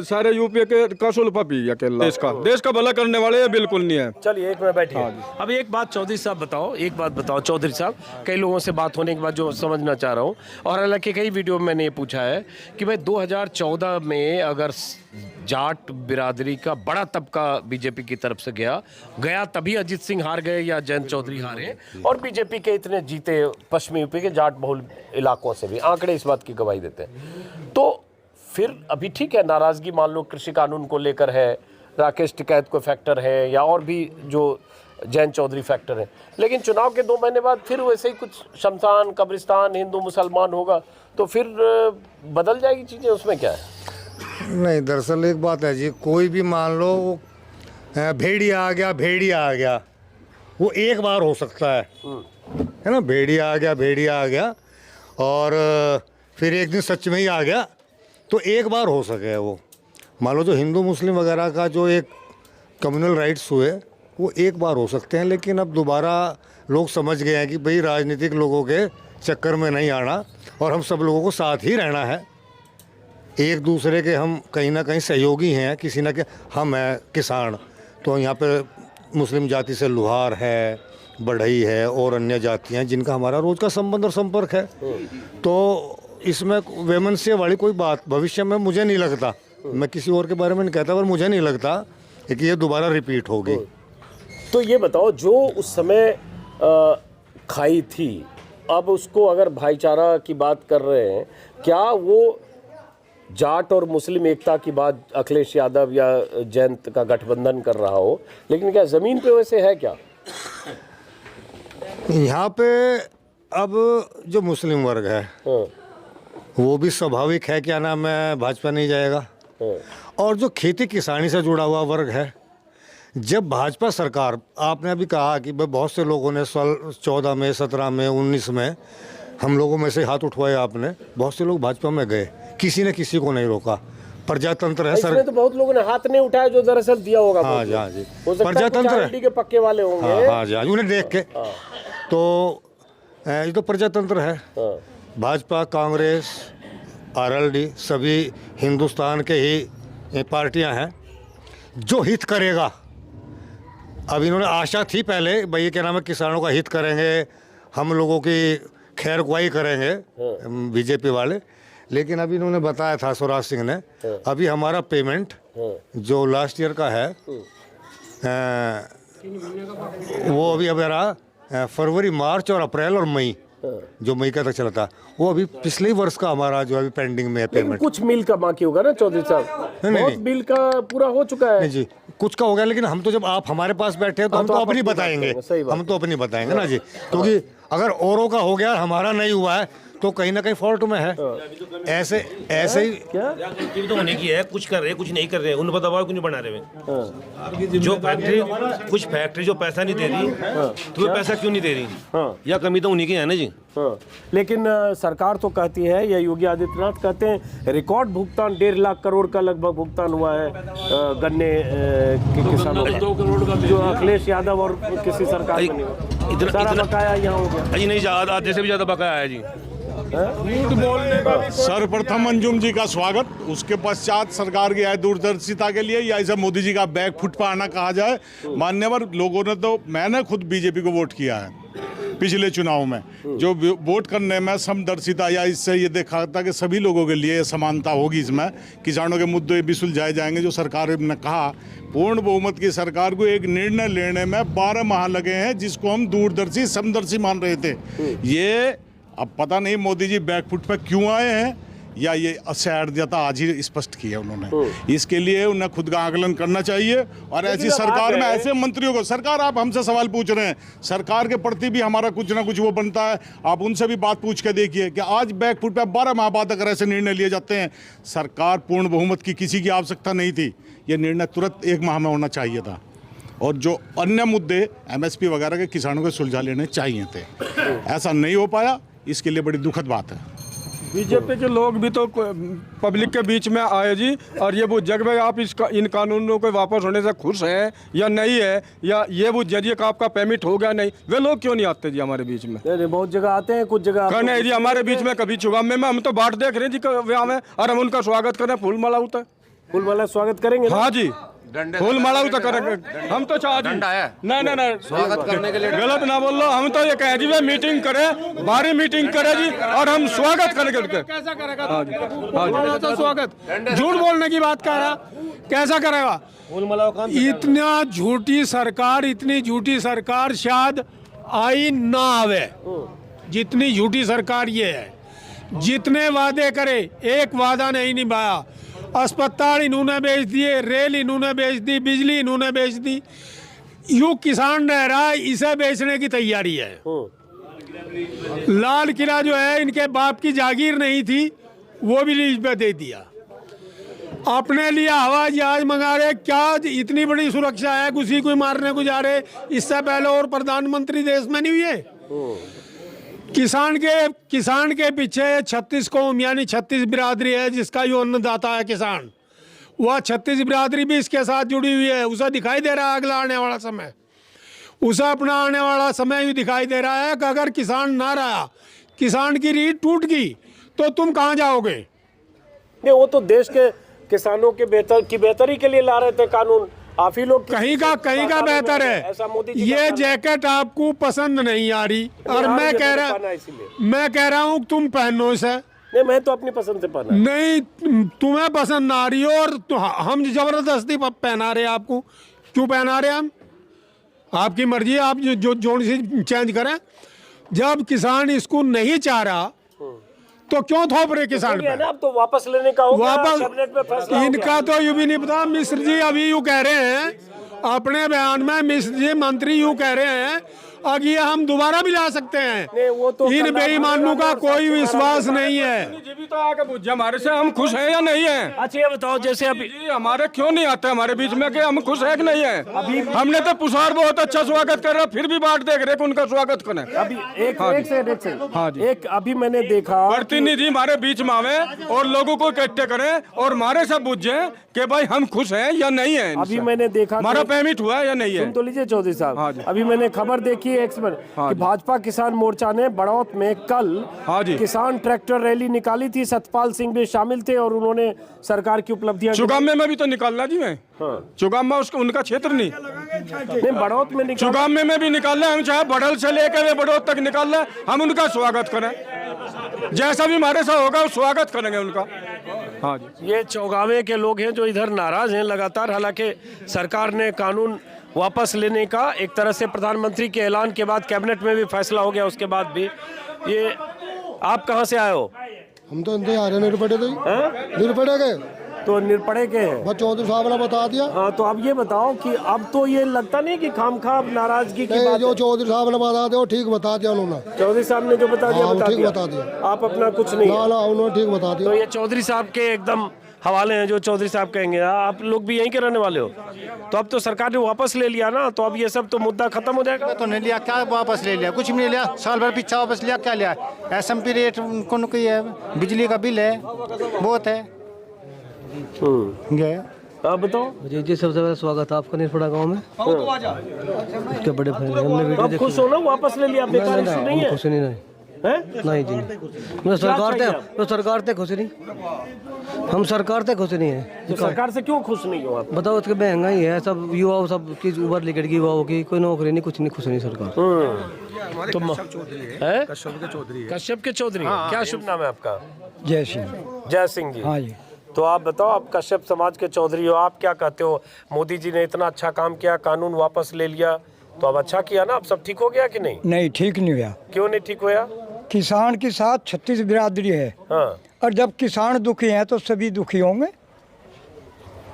सारे यूपी के कसूल पपी अकेला देश का भला करने वाले ये बिल्कुल नहीं है। चलिए एक मिनट बैठिए। अब एक बात चौधरी साहब बताओ, एक बात बताओ चौधरी साहब, कई लोगों से बात होने के बाद जो समझना चाह रहा हूँ, और हालांकि कई वीडियो में मैंने ये पूछा है कि भाई 2014 में अगर जाट बिरादरी का बड़ा तबका बीजेपी की तरफ से गया तभी अजीत सिंह हार गए या जयंत चौधरी हारे, और बीजेपी के इतने जीते पश्चिमी यूपी के जाट बहुल इलाकों से भी, आंकड़े इस बात की गवाही देते हैं। तो फिर अभी ठीक है, नाराजगी मान लो कृषि कानून को लेकर है, राकेश टिकैत को फैक्टर है, या और भी जो जैन चौधरी फैक्टर है, लेकिन चुनाव के 2 महीने बाद फिर वैसे ही कुछ शमशान कब्रिस्तान हिंदू मुसलमान होगा, तो फिर बदल जाएगी चीज़ें, उसमें क्या है? नहीं, दरअसल एक बात है जी, कोई भी मान लो भेड़िया आ गया, वो एक बार हो सकता है ना, भेड़िया आ गया और फिर एक दिन सच में ही आ गया, तो एक बार हो सके वो। मान लो जो हिंदू मुस्लिम वगैरह का जो एक कम्युनल राइट्स हुए वो एक बार हो सकते हैं, लेकिन अब दोबारा लोग समझ गए हैं कि भाई राजनीतिक लोगों के चक्कर में नहीं आना और हम सब लोगों को साथ ही रहना है, एक दूसरे के हम कहीं ना कहीं सहयोगी हैं, किसी ना हम हैं किसान, तो यहाँ पे मुस्लिम जाति से लुहार है, बढ़ई है और अन्य जातियाँ जिनका हमारा रोज़ का संबंध और संपर्क है, तो इसमें वैमनस्य वाली कोई बात भविष्य में मुझे नहीं लगता, मैं किसी और के बारे में नहीं कहता, पर मुझे नहीं लगता कि ये दोबारा रिपीट होगी। तो ये बताओ, जो उस समय खाई थी, अब उसको अगर भाईचारा की बात कर रहे हैं, क्या वो जाट और मुस्लिम एकता की बात अखिलेश यादव या जयंत का गठबंधन कर रहा हो, लेकिन क्या ज़मीन पे वैसे है क्या? यहाँ पे अब जो मुस्लिम वर्ग है वो भी स्वाभाविक है, क्या नाम है, भाजपा नहीं जाएगा, और जो खेती किसानी से जुड़ा हुआ वर्ग है, जब भाजपा सरकार, आपने अभी कहा कि भाई बहुत से लोगों ने 14 में 17 में 19 में हम लोगों में से हाथ उठवाए, आपने बहुत से लोग भाजपा में गए, किसी ने किसी को नहीं रोका, प्रजातंत्र है सर। तो बहुत लोगों ने हाथ नहीं उठाया जो दरअसल दिया होगा। हाँ जी, हाँ जी, प्रजातंत्र है के पक्के वाले होंगे। हाँ जी, उन्हें देख के, तो ये तो प्रजातंत्र है। भाजपा, कांग्रेस, आरएलडी सभी हिंदुस्तान के ही पार्टियां हैं, जो हित करेगा। अब इन्होंने आशा थी पहले, भाई ये क्या नाम है, किसानों का हित करेंगे, हम लोगों की खैर खुआई करेंगे बीजेपी वाले, लेकिन अभी इन्होंने बताया था स्वराज सिंह ने, अभी हमारा पेमेंट जो लास्ट ईयर का है वो अभी रहा फरवरी, मार्च और अप्रैल और मई, जो मई का तक चला था, वो अभी पिछले वर्ष का हमारा जो अभी पेंडिंग में है पेमेंट। कुछ मिल का बाकी होगा ना चौधरी साहब? बहुत बिल का पूरा हो चुका है। नहीं जी, कुछ का हो गया, लेकिन हम तो जब आप हमारे पास बैठे हैं तो हम तो अपनी बताएंगे, हम तो अपनी बताएंगे ना जी, क्योंकि अगर औरों का हो गया हमारा नहीं हुआ है तो कहीं ना कहीं फॉल्ट में है। ऐसे ही क्या तो होने की है, कुछ कर रहे कुछ नहीं कर रहे, उन पर दबाव क्यों नहीं बना रहे? जो फैक्ट्री, कुछ फैक्ट्री जो पैसा नहीं दे रही तो वो पैसा क्यों नहीं दे रही? या कमी तो उन्हीं की है ना जी। लेकिन सरकार तो कहती है, या योगी आदित्यनाथ कहते हैं, रिकॉर्ड भुगतान 1.5 लाख करोड़ का लगभग भुगतान हुआ है गन्ने के किसानों का, 2 करोड़ का जो अखिलेश यादव और किसी सरकार में इतना बकाया यहाँ हो गया। अजी नहीं, आधे से भी ज्यादा बकाया है जी। सर्वप्रथम अंजुम जी का स्वागत, उसके पश्चात सरकार की है दूरदर्शिता के लिए, या इसे मोदी जी का बैक फुट पर आना कहा जाए। मान्यवर लोगों ने तो, मैंने खुद बीजेपी को वोट किया है, पिछले चुनाव में जो वोट करने में समदर्शिता या इससे ये देखा था कि सभी लोगों के लिए समानता होगी, इसमें किसानों के मुद्दे भी सुलझाए जाएंगे। जो सरकार ने कहा, पूर्ण बहुमत की सरकार को एक निर्णय लेने में 12 माह लगे हैं, जिसको हम दूरदर्शी समदर्शी मान रहे थे। ये अब पता नहीं मोदी जी बैकफुट पे क्यों आए हैं, या ये असहायता आज ही स्पष्ट की है उन्होंने। इसके लिए उन्हें खुद का आकलन करना चाहिए। और ऐसी सरकार में ऐसे मंत्रियों को, सरकार आप हमसे सवाल पूछ रहे हैं, सरकार के प्रति भी हमारा कुछ ना कुछ वो बनता है। आप उनसे भी बात पूछ के देखिए कि आज बैकफुट पे 12 माह बाद अगर ऐसे निर्णय लिए जाते हैं, सरकार पूर्ण बहुमत की किसी की आवश्यकता नहीं थी, ये निर्णय तुरंत 1 माह में होना चाहिए था। और जो अन्य मुद्दे MSP वगैरह के किसानों के सुलझा लेने चाहिए थे, ऐसा नहीं हो पाया। इसके लिए बड़ी दुखद बात है। बीजेपी के लोग भी तो पब्लिक के बीच में आए जी, और ये बुझ जग भाई आप इन कानूनों के वापस होने से खुश हैं या नहीं है, या ये बुझ जाइए कि आपका पेमेंट हो गया नहीं, वे लोग क्यों नहीं आते जी हमारे बीच में? बहुत जगह आते हैं, कुछ जगह नहीं जी हमारे बीच में कभी चुगामे में हम तो बाट देख रहे हैं जी व्याह में, और हम उनका स्वागत करें, फूल माला उतर, फूल माला स्वागत करेंगे। हाँ जी, फूल माला उतर करेंगे हम तो चाह जी। नहीं स्वागत करने के लिए गलत ना बोल लो, हम तो ये कह जी वे मीटिंग करे, भारी मीटिंग करे जी, और हम स्वागत करेंगे उनके। कैसा करेगा? हाँ जी स्वागत, झूठ बोलने की बात कर रहा, कैसा करेगा? इतना झूठी सरकार, इतनी झूठी सरकार शायद आई ना आवे, जितनी झूठी सरकार ये है। जितने वादे करे, एक वादा नहीं निभाया। अस्पताल इन्होंने बेच दिए, रेल इन्होंने बेच दी, बिजली इन्होंने बेच दी। यूं किसान रह रहा है, इसे बेचने की तैयारी है। लाल किला जो है इनके बाप की जागीर नहीं थी, वो भी लीज पे दे दिया। अपने लिए हवाई जहाज मंगा रहे, क्या इतनी बड़ी सुरक्षा है? किसी को मारने को जा रहे, इससे पहले और प्रधानमंत्री देश में नहीं हुए। किसान के पीछे 36 कौम यानी 36 बिरादरी है, जिसका यो अन्नदाता है किसान। वह 36 बिरादरी भी इसके साथ जुड़ी हुई है। उसे दिखाई दे रहा है अगला आने वाला समय, उसे अपना आने वाला समय भी दिखाई दे रहा है कि अगर किसान ना रहा, किसान की रीढ़ टूट गई, तो तुम कहाँ जाओगे? नहीं, वो तो देश के किसानों के बेहतरी के लिए ला रहे थे कानून। आप ही लोग कहीं का बेहतर है। ये जैकेट आपको पसंद नहीं आ रही, और मैं कह रहा हूँ तुम पहनो इसे। नहीं, मैं तो अपनी पसंद से पहना। नहीं, तुम्हें पसंद ना आ रही हो, और हम जबरदस्ती पहना रहे आपको। क्यों पहना रहे हम? आपकी मर्जी है, आप जो जोड़ से चेंज करें। जब किसान इसको नहीं चाह रहा, तो क्यों थोप रहे किसान पे? अब तो वापस लेने का होगा, वापस कैबिनेट में फैसला इनका तो यूं भी नहीं पता। मिश्र जी अभी यूं कह रहे हैं अपने बयान में, मिश्र जी मंत्री यूं कह रहे हैं अब ये हम दोबारा भी ला सकते हैं। वो तो इन बेईमानों का कोई विश्वास नहीं है। जी भी तो आके पूछे हमारे से हम खुश हैं या नहीं है। अच्छा ये बताओ, जैसे अभी हमारे क्यों नहीं आते हमारे बीच में कि हम खुश है कि नहीं है? अभी हमने तो पुसार बहुत अच्छा स्वागत कर रहा, फिर भी बात देख रहे उनका स्वागत करें। अभी एक अभी मैंने देखा प्रतिनिधि हमारे बीच में आवे और लोगों को इकट्ठे करें और हमारे से पूछे कि भाई हम खुश हैं या नहीं है। अभी मैंने देखा हमारा पेमेंट हुआ है या नहीं है। सुन तो लीजिए चौधरी साहब, अभी मैंने खबर देखी कि भाजपा किसान मोर्चा ने बड़ौत में कल किसान ट्रैक्टर रैली निकाली थी। सतपाल सिंह भी शामिल थे और उन्होंने सरकार की उपलब्धियां। चुगामे में भी तो निकालना जी मैं। चुगामा उसका उनका क्षेत्र नहीं, बड़ौत में चुगामे में भी निकाल हम, चाहे बड़ल से लेकर वे बड़ौत तक निकाल रहे, हम उनका स्वागत करें। जैसा भी हमारे साथ होगा स्वागत करेंगे उनका। हाँ जी, ये चौगावे के लोग हैं जो इधर नाराज हैं लगातार। हालांकि सरकार ने कानून वापस लेने का एक तरह से प्रधानमंत्री के ऐलान के बाद कैबिनेट में भी फैसला हो गया, उसके बाद भी। ये आप कहां से आए हो? हम तो आ रहे निरपड़े गए तो निरपड़े के हैं। चौधरी साहब ने बता दिया। हाँ, तो अब ये बताओ कि अब तो ये लगता नहीं कि खामखा नाराजगी की बात जो चौधरी साहब ने बता दिया ठीक बता दिया उन्होंने। चौधरी साहब ने जो बता दिया ठीक बता दिया। आप अपना कुछ नहीं? ना उन्होंने ठीक बता दिया। तो ये चौधरी साहब के एकदम हवाले हैं जो चौधरी साहब कहेंगे। आप लोग भी यहीं के रहने वाले हो, तो अब तो सरकार ने वापस ले लिया ना, तो अब ये सब तो मुद्दा खत्म हो जाएगा। तो नहीं लिया, क्या वापस ले लिया? कुछ भी नहीं लिया, साल भर पीछे वापस लिया, क्या लिया? SMP रेट उनको कोई है, बिजली का बिल है बहुत है। आप बताओ जी। सबसे पहले स्वागत है आपका निरपड़ा गाँव में। उसके बड़े हमने आप खुश हो ना, वापस ले लिया? बेकार इशू नहीं है? खुश नहीं। नहीं जी मैं सरकार से खुश नहीं, हम सरकार से खुश नहीं है। तो सरकार से क्यों खुश नहीं हो आप? बताओ, उसके महंगाई है, सब युवाओं सब की उबर लिकट गई, युवाओं की कोई नौकरी नहीं, कुछ नहीं, खुश नहीं सरकार। तुम कश्यप के चौधरी क्या शुभ नाम है आपका? जय सिंह। जय सिंह जी। हाँ जी। तो आप बताओ, आप कश्यप समाज के चौधरी हो, आप क्या कहते हो? मोदी जी ने इतना अच्छा काम किया, कानून वापस ले लिया, तो अब अच्छा किया ना? अब सब ठीक हो गया कि नहीं? नहीं, ठीक नहीं हुआ। क्यों नहीं ठीक हुआ? किसान के साथ 36 बिरादरी है, और जब किसान दुखी हैं तो सभी दुखी होंगे।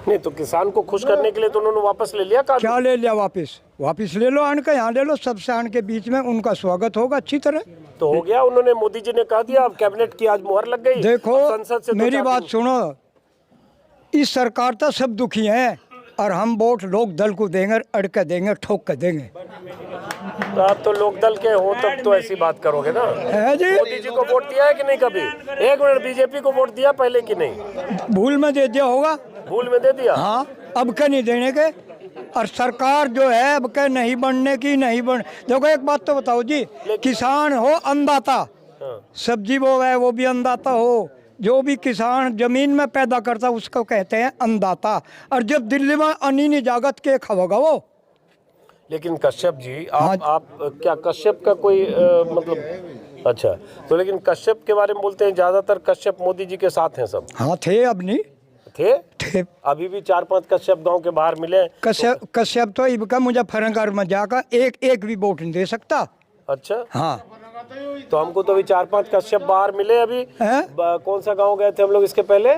नहीं तो किसान को खुश करने के लिए तो उन्होंने वापस ले लिया कानून। क्या ले लिया वापस? वापस ले लो, आन के यहाँ ले लो, सबसे आन के बीच में उनका स्वागत होगा अच्छी तरह। तो हो गया, उन्होंने, मोदी जी ने कह दिया, अब कैबिनेट की आज मुहर लग गई। देखो, संसद से मेरी बात सुनो, इस सरकार तो सब दुखी हैं, और हम वोट लोक दल को देंगे, अड़के देंगे, ठोक के देंगे। तो आप तो लोक दल के हो, तब तो ऐसी बात करोगे ना? है जी। मोदी जी को वोट दिया है कि नहीं कभी? एक मिनट, बीजेपी को वोट दिया पहले कि नहीं? भूल में दे दिया होगा। भूल में दे दिया? हाँ, अब क्या नहीं देने के। और सरकार जो है अब क्या नहीं बनने की, नहीं बन। देखो एक बात तो बताओ जी, किसान हो अन्नदाता, सब्जी वो है वो भी अन्नदाता हो, जो भी किसान जमीन में पैदा करता उसको कहते हैं अन्नदाता। और जब दिल्ली में अन्नी नहीं जागत के खाओगा वो। लेकिन कश्यप जी, आप क्या कश्यप का कोई मतलब, अच्छा, तो लेकिन कश्यप के बारे में बोलते हैं ज्यादातर कश्यप मोदी जी के साथ हैं सब। हाँ थे, अब नहीं थे। अभी भी 4-5 कश्यप गांव के बाहर मिले। कश्यप तो इबका मुजफ्फरनगर में जाकर एक भी वोट नहीं दे सकता। अच्छा, हाँ। तो हमको तो अभी 4-5 कश्यप बाहर मिले। अभी कौन सा गांव गए थे हम लोग इसके पहले?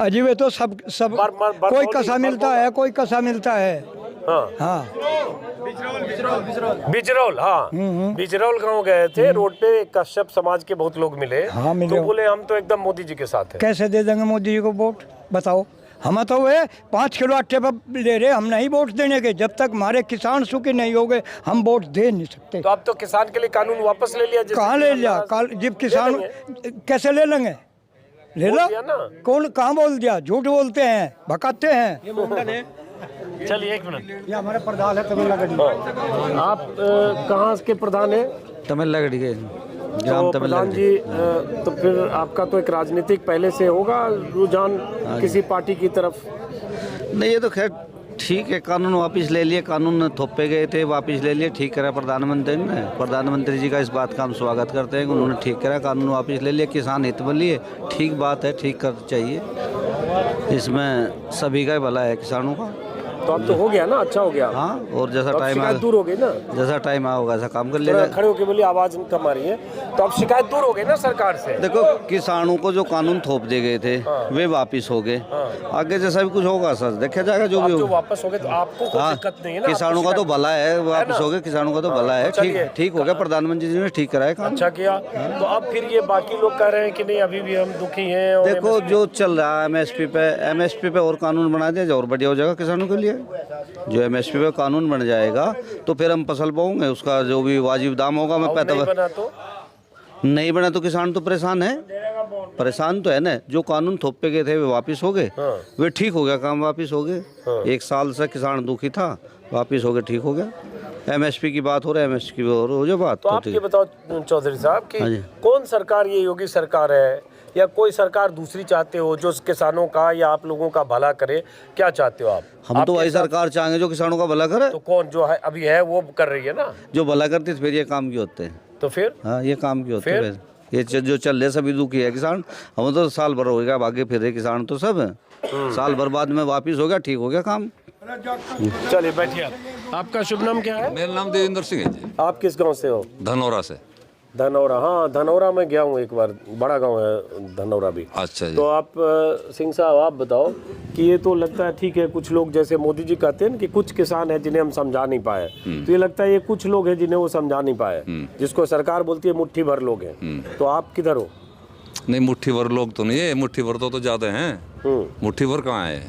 अजीब तो सब कोई कसा मिलता है, कोई कसा मिलता है। हाँ। बिजरौल, हाँ, बिजरौल गांव गए थे, रोड पे कश्यप समाज के बहुत लोग मिले। हाँ, मिले। तो बोले हम तो एकदम मोदी जी के साथ हैं। कैसे दे देंगे मोदी जी को वोट? बताओ। हम तो वे 5 किलो आटे पर ले रहे, हम नहीं वोट देने के। जब तक हमारे किसान सुखी नहीं हो गए हम वोट दे नहीं सकते। तो अब तो किसान के लिए कानून वापस ले लिया। कहाँ ले लिया? जब किसान कैसे ले लेंगे? ले लो। कौन कहाँ बोल दिया? झूठ बोलते हैं, भकाते हैं। चलिए एक मिनट, ये हमारे प्रधान है तमिलनाडु। आप कहाँ के प्रधान है? तमिलनाडु के तो प्रधान जी, तो फिर आपका तो एक राजनीतिक पहले से होगा रुझान किसी पार्टी की तरफ? नहीं, ये तो खैर ठीक है, कानून वापस ले लिए, कानून थोपे गए थे, वापस ले लिए, ठीक करा प्रधानमंत्री ने। प्रधानमंत्री जी का इस बात का हम स्वागत करते हैं कि उन्होंने ठीक करा, कानून वापस ले लिया, किसान हित में लिए। ठीक बात है, ठीक कर चाहिए, इसमें सभी का भला है, किसानों का। तो अब तो हो गया ना, अच्छा हो गया। हाँ, और जैसा टाइम दूर हो गई ना, जैसा टाइम होगा ऐसा काम कर लेगा। खड़े होके बोलिए, आवाज कम आ रही है। तो अब शिकायत दूर हो गई ना सरकार से। देखो, किसानों को जो कानून थोप दिए गए थे वे वापस हो गए। आगे जैसा भी कुछ होगा सर, देखा जाएगा जो भी होगा। वापस हो गए तो आपको कोई दिक्कत नहीं है ना? किसानों का तो भला है, वापस हो गए, किसानों का तो भला है। ठीक हो गया, प्रधानमंत्री जी ने ठीक कराया काम। अच्छा किया। तो अब फिर ये बाकी लोग कह रहे हैं कि नहीं, अभी भी हम दुखी हैं। देखो, जो चल रहा है एमएसपी पे और कानून बना दिया और बढ़िया हो जाएगा किसानों के लिए। जो एमएसपी पे कानून बन जाएगा तो फिर हम फसल बोएंगे, उसका जो भी वाजिब दाम होगा मैं नहीं बना तो किसान तो परेशान है, परेशान तो है ना। जो कानून थोपे गए थे वे वापस हो गए, वे ठीक हो गया, काम वापस हो गए। 1 साल से किसान दुखी था, वापस हो गए, ठीक हो गया। एमएसपी की बात हो रहा है, एमएसपी की हो जो बात। तो आप ये बताओ चौधरी साहब कि कौन सरकार, ये योगी सरकार है या कोई सरकार दूसरी चाहते हो जो किसानों का या आप लोगों का भला करे? क्या चाहते हो आप? हम तो वही सरकार चाहेंगे जो किसानों का भला करे। तो कौन जो है अभी है वो कर रही है ना? जो भला करती फिर ये काम क्यों होते हैं? तो फिर हाँ, ये काम क्यों होते हैं? ये जो चल रहे सभी दुखी है किसान। हम तो साल भर हो गया भागे फिर रहे किसान तो सब साल भर बाद में वापिस हो गया, ठीक हो गया काम। चलिए बैठिए। आपका शुभ नाम क्या है? मेरा नाम देवेंद्र सिंह है जी। आप किस गांव से हो? धनौरा से। धनौरा, हाँ धनौरा में गया हूँ एक बार, बड़ा गांव है धनौरा भी। अच्छा जी। तो आप सिंह साहब आप बताओ कि ये तो लगता है ठीक है, कुछ लोग जैसे मोदी जी कहते हैं कि कुछ किसान है जिन्हें हम समझा नहीं पाए, तो ये लगता है ये कुछ लोग हैं जिन्हें वो समझा नहीं पाए, जिसको सरकार बोलती है मुट्ठी भर लोग हैं। तो आप किधर हो? नहीं, मुट्ठी भर लोग तो नहीं है, मुट्ठी भर तो ज्यादा हैं। मुट्ठी भर कहाँ है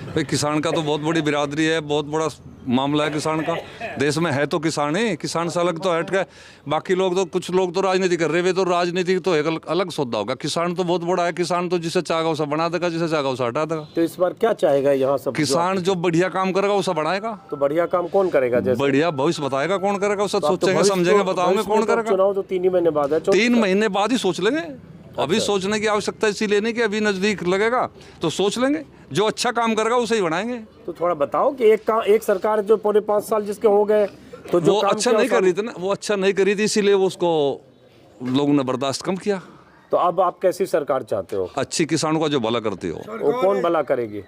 भाई? किसान का तो बहुत बड़ी बिरादरी है, बहुत बड़ा मामला है किसान का। देश में है तो किसान ही, किसान से अलग तो हट गए। बाकी लोग तो, कुछ लोग तो राजनीति कर रहे हैं, तो राजनीति तो एक अलग सौदा होगा। किसान तो बहुत बड़ा है, किसान तो जिसे चाहेगा उसे बना देगा, जिसे चाहेगा उसे हटा देगा। तो इस बार क्या चाहेगा यहाँ सब? किसान जो बढ़िया काम करेगा उसे बढ़ाएगा। तो बढ़िया काम कौन करेगा? जैसे बढ़िया भविष्य बताएगा कौन करेगा, उसे सोचेंगे समझेंगे बताओगे कौन करेगा। चुनाव तो 3 ही महीने बाद है। 3 महीने बाद ही सोच लेंगे। अभी सोचने की आवश्यकता इसीलिए नहीं कि अभी नजदीक लगेगा, तो सोच लेंगे। जो अच्छा काम करेगा उसे ही बनाएंगे। तो थोड़ा बताओ कि एक सरकार जो पूरे 5 साल जिसके हो गए, तो जो वो काम अच्छा किया नहीं कर रही थी ना, वो अच्छा नहीं करी थी, इसीलिए वो उसको लोगों ने बर्दाश्त कम किया। तो अब आप कैसी सरकार चाहते हो? अच्छी किसानों का जो भला करती हो। वो कौन भला करेगी?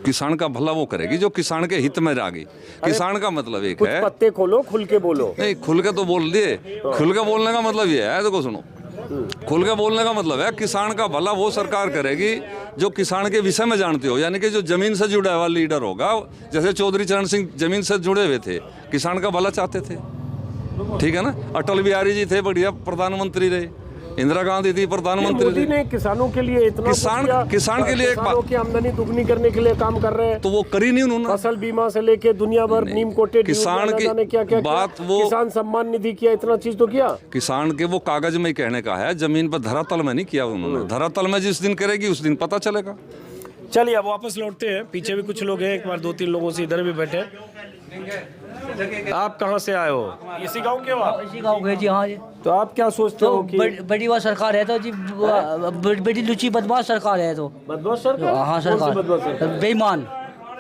किसान का भला वो करेगी जो किसान के हित में जाएगी। किसान का मतलब एक कुछ है, पत्ते खोलो, खुल के बोलो। नहीं खुल के तो बोल दिए। खुल के बोलने का मतलब ये है, देखो सुनो, खुल के बोलने का मतलब है किसान का भला वो सरकार करेगी जो किसान के विषय में जानते हो, यानी कि जो जमीन से जुड़ा हुआ लीडर होगा। जैसे चौधरी चरण सिंह जमीन से जुड़े हुए थे, किसान का भला चाहते थे, ठीक है ना। अटल बिहारी जी थे, बढ़िया प्रधानमंत्री रहे। इंदिरा गांधी थी प्रधानमंत्री। मोदी ने किसानों के लिए इतना किसान के लिए एक किसानों की आमदनी दुगनी करने के लिए काम कर रहे हैं। तो वो करी नहीं उन्होंने। फसल बीमा से लेके दुनिया भर नीम कोटेड किसान की क्या क्या बात वो किसान सम्मान निधि किया, इतना चीज तो किया। किसान के वो कागज में ही कहने का है, जमीन पर धरातल में नहीं किया उन्होंने। धरातल में जिस दिन करेगी उस दिन पता चलेगा। चलिए अब वापस लौटते हैं। पीछे भी कुछ लोग हैं, एक बार 2-3 लोगों से इधर भी बैठे। आप कहाँ से आए हो? इसी गांव के हो आप? इसी गांव के जी। हाँ जी। तो आप क्या सोचते हो कि बड़ी वो सरकार है तो जी, बड़ी लुची बदमाश सरकार है। तो बदमाश सरकार? हाँ सरकार बेईमान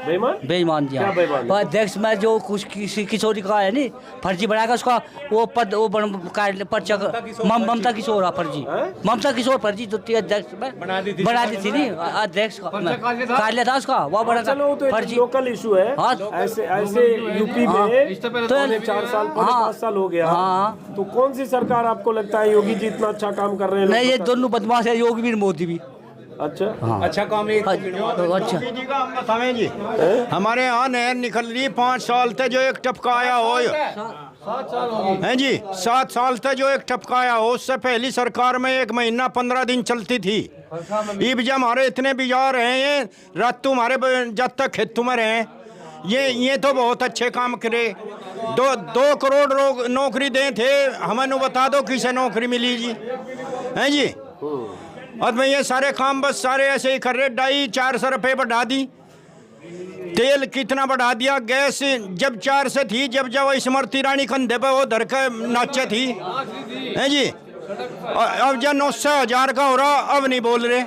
बेईमान जी। अध्यक्ष में जो कुछ किशोरी का है नहीं, फर्जी बनाएगा उसका वो पद, वो पर्चा ममता किशोर फर्जी, ममता किशोर फर्जी जो अध्यक्ष में बना दी थी नहीं, अध्यक्ष कार्य था उसका, वो बड़ा फर्जी। लोकल इशू है। हाँ ऐसे यूपी में तो 4 साल 5 साल हो गया। हाँ तो कौन सी सरकार आपको लगता है योगी जी इतना अच्छा काम कर रहे हैं? नहीं, ये दोनों बदमाश है, योगी भी मोदी भी। अच्छा हाँ। अच्छा काम है। अच्छा जी हमारे यहाँ नहर निकल रही 5 साल से, जो एक टपकाया हो है जी, 7 साल से जो एक टपकाया हो। उससे पहली सरकार में 1 महीना 15 दिन चलती थी। ये भी हमारे इतने बिजार हैं, ये रात तुम्हारे जब तक खेत में रहे, ये तो बहुत अच्छे काम करे। 2 करोड़ लोग नौकरी दे थे, हमें बता दो किसे नौकरी मिली जी, हैं जी। और मैं ये सारे काम बस सारे ऐसे ही कर रहे। 250-400 रुपये बढ़ा दी, तेल कितना बढ़ा दिया, गैस जब 4 से थी, जब स्मृति ईरानी कंधे पे वो धर के नाचे थी, हैं जी। अब जब 900,000 का हो रहा, अब नहीं बोल रहे।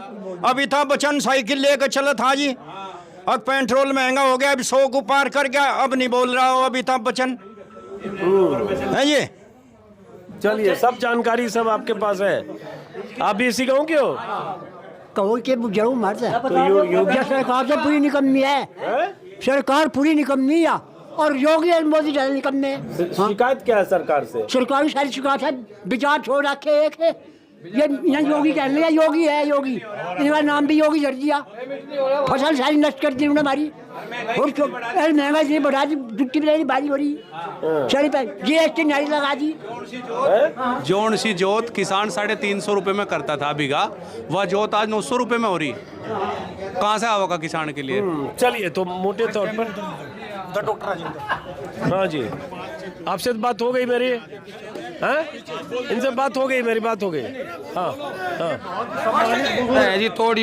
अभी था बचन साइकिल लेकर चला था जी, अब पेट्रोल महंगा हो गया, अब 100 को पार कर गया, अब नहीं बोल रहा हो अभी था बचन, हैं जी। चलिए सब जानकारी सब आपके पास है। आप भी इसी गाँव के हो? कहो के जरूर मर्द है। तो योगी सरकार तो पूरी निकम्मी है, सरकार पूरी निकम्मी है, और योगी और मोदी ज्यादा निकम्मे। शिकायत क्या है सरकार से? सरकारी सारी शिकायत है, विचार छोड़ रखे एक है। ये योगी कह रहे हैं, योगी है योगी, इनका नाम भी योगी जड़ दिया। फसल सारी नष्ट कर दी उन्होंने हमारी, और महंगाई बढ़ा दी, जुट्टी भी भारी हो रही, सारी GST नारी लगा दी। जोन सी जोत किसान 350 रुपये में करता था बीघा, वह जोत आज 900 रुपये में हो रही। कहाँ से होगा किसान के लिए? चलिए तो मोटे तौर पर हाँ जी, आपसे बात हो गई मेरी, हाँ इनसे बात हो गई, मेरी बात हो गई। हाँ जी तोड़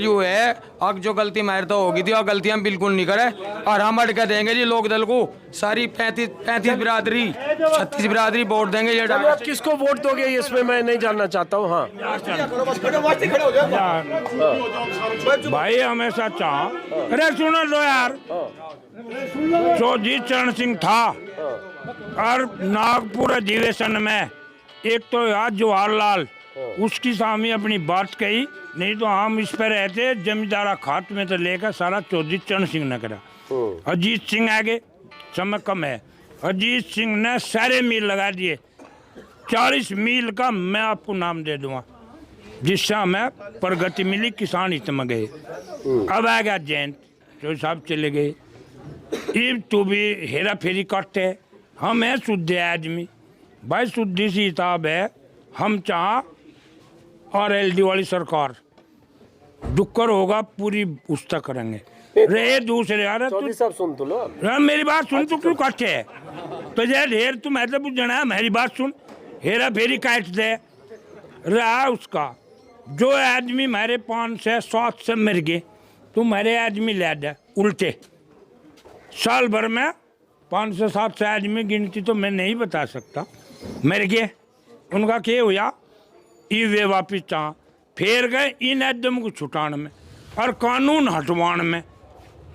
यू है। अब जो गलती मेरे तो होगी थी, और गलती हम बिल्कुल नहीं करे, और हम अड़ के देंगे जी लोक दल को सारी 35 बिरादरी 36 बिरादरी वोट देंगे। ये आप किसको वोट दोगे इसमें मैं नहीं जानना चाहता हूँ। हाँ भाई हमेशा चाह, अरे सुनो लो यार, चौधरी चरण सिंह था, और नागपुर अधिवेशन में एक तो यार जवाहरलाल, उसकी सामने अपनी बात कही, नहीं तो हम इस पर रहते जमींदारा खात में तो लेकर सारा चौधरी चरण सिंह ने करा। अजीत सिंह आगे, समय कम है, अजीत सिंह ने सारे मील लगा दिए। 40 मील का मैं आपको नाम दे दूंगा, जिससे हमें प्रगति मिली, किसान हित में गए। अब आ गया जयंत, जो साहब चले गए। इब तो भी हेरा फेरी करते हैं, हम हैं शुद्ध आदमी भाई, शुद्धि सी हिसाब है। हम चाह और LD वाली सरकार डुक्कर होगा पूरी उस्ता करेंगे, रे दूसरे यार चौधरी साहब सुन तो लो हाँ, मेरी बात सुन तू क्यों कटे है तो यार ढेर तू मैं तो बुझना मेरी बात सुन हेरा फेरी काट दे रहा उसका जो आदमी मेरे 5 से 7 से मर गए तू मेरे आदमी ले दे उल्टे साल भर में 5 से 7 से आदमी गिनती तो मैं नहीं बता सकता मर गए उनका क्या हुआ ये वे वापिस चाह फिर गए इन आदम को छुटाने में और कानून हटवाने में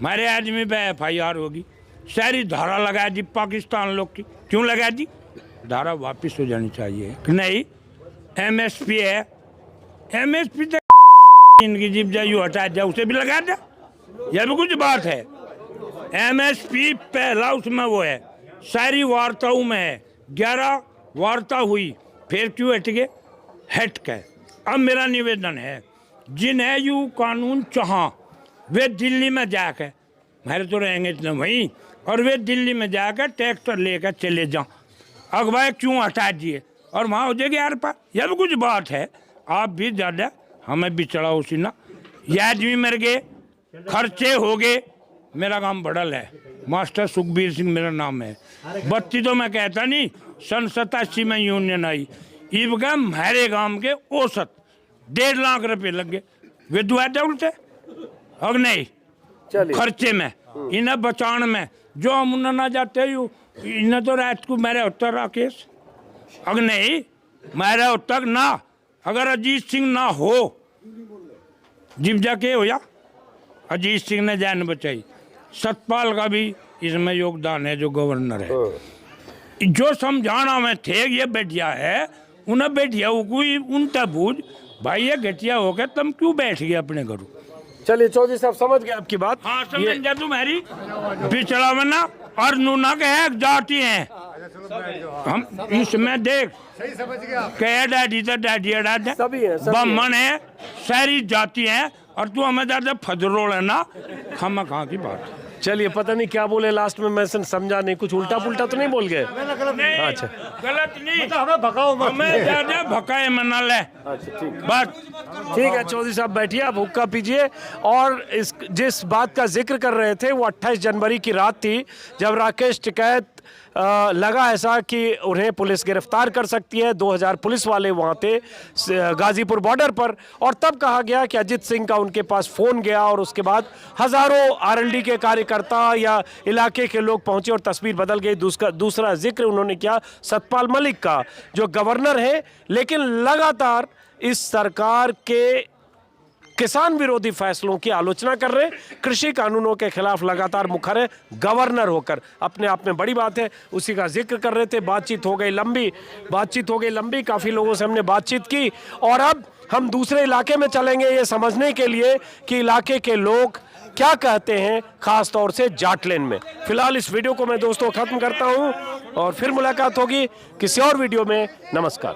मेरे आदमी पे FIR होगी सारी धारा लगा दी पाकिस्तान लोग की क्यों लगा दी धारा वापस हो जानी चाहिए कि नहीं MSP है MSP तक इनकी जीप जाइयो हटा दिया उसे भी लगा दिया यह भी कुछ बात है MSP पहला उसमें वो है सारी वार्ताओं में है 11 वार्ता हुई फिर क्यों हट गए अब मेरा निवेदन है जिन्हें यू कानून चाहा वे दिल्ली में जाकर मेरे तो रहेंगे इतने वहीं और वे दिल्ली में जाकर ट्रैक्टर लेकर चले जाओ अगवा क्यों हटा दिए और वहाँ हो जाएगी यार पास यह भी कुछ बात है आप भी ज़्यादा हमें भी चढ़ा उसी ना ये आदमी मर गए खर्चे हो गए मेरा काम बढ़ल है मास्टर सुखबीर सिंह मेरा नाम है बत्ती तो मैं कहता नहीं सन 87 में यूनियन आई ईबगा हमारे गांव के औसत 1.5 लाख रुपए लग गए वे दुआ उल्टे अब नहीं खर्चे में इन्हें बचाने में जो हम उन्हें ना जाते इन्हें तो रात को मेरे उत्तर राकेश अगर नहीं मेरे उत्तर ना अगर अजीत सिंह ना हो जिब जाके हो या अजीत सिंह ने जान बचाई सतपाल का भी इसमें योगदान है जो गवर्नर है जो समझाना में थे ये बैठिया है उन्हें बैठिया कोई उनका बूझ भाई ये घटिया हो गया तुम क्यों बैठ गए अपने घरों चलिए चौधरी साहब समझ गए आपकी बात हाँ समझ जा तुम्हारी पिछड़ा बना और नूना के एक जाति हैं हम इसमें देख क्या डैडी तो डैडी अड़ा सभी है ब्राह्मण है सारी जाति है और तू हमें ज्यादा फजरोल है ना खामा खा की बात चलिए पता नहीं क्या बोले लास्ट में मैं समझा नहीं कुछ उल्टा पुल्टा तो नहीं बोल गए अच्छा गलत नहीं हमें भगाओ हमें ज्यादा भगाए मना ले अच्छा ठीक बस ठीक है चौधरी साहब बैठिए आप हुक्का पीजिए और इस जिस बात का जिक्र कर रहे थे वो 28 जनवरी की रात थी जब राकेश टिकैत लगा ऐसा कि उन्हें पुलिस गिरफ्तार कर सकती है 2000 पुलिस वाले वहाँ थे गाजीपुर बॉर्डर पर और तब कहा गया कि अजित सिंह का उनके पास फ़ोन गया और उसके बाद हज़ारों RLD के कार्यकर्ता या इलाके के लोग पहुँचे और तस्वीर बदल गई दूसरा जिक्र उन्होंने किया सतपाल मलिक का जो गवर्नर है लेकिन लगातार इस सरकार के किसान विरोधी फैसलों की आलोचना कर रहे कृषि कानूनों के खिलाफ लगातार मुखर है गवर्नर होकर अपने आप में बड़ी बात है उसी का जिक्र कर रहे थे बातचीत हो गई लंबी काफ़ी लोगों से हमने बातचीत की और अब हम दूसरे इलाके में चलेंगे ये समझने के लिए कि इलाके के लोग क्या कहते हैं खास तौर से जाटलैंड में। फिलहाल इस वीडियो को मैं दोस्तों खत्म करता हूं और फिर मुलाकात होगी किसी और वीडियो में। नमस्कार।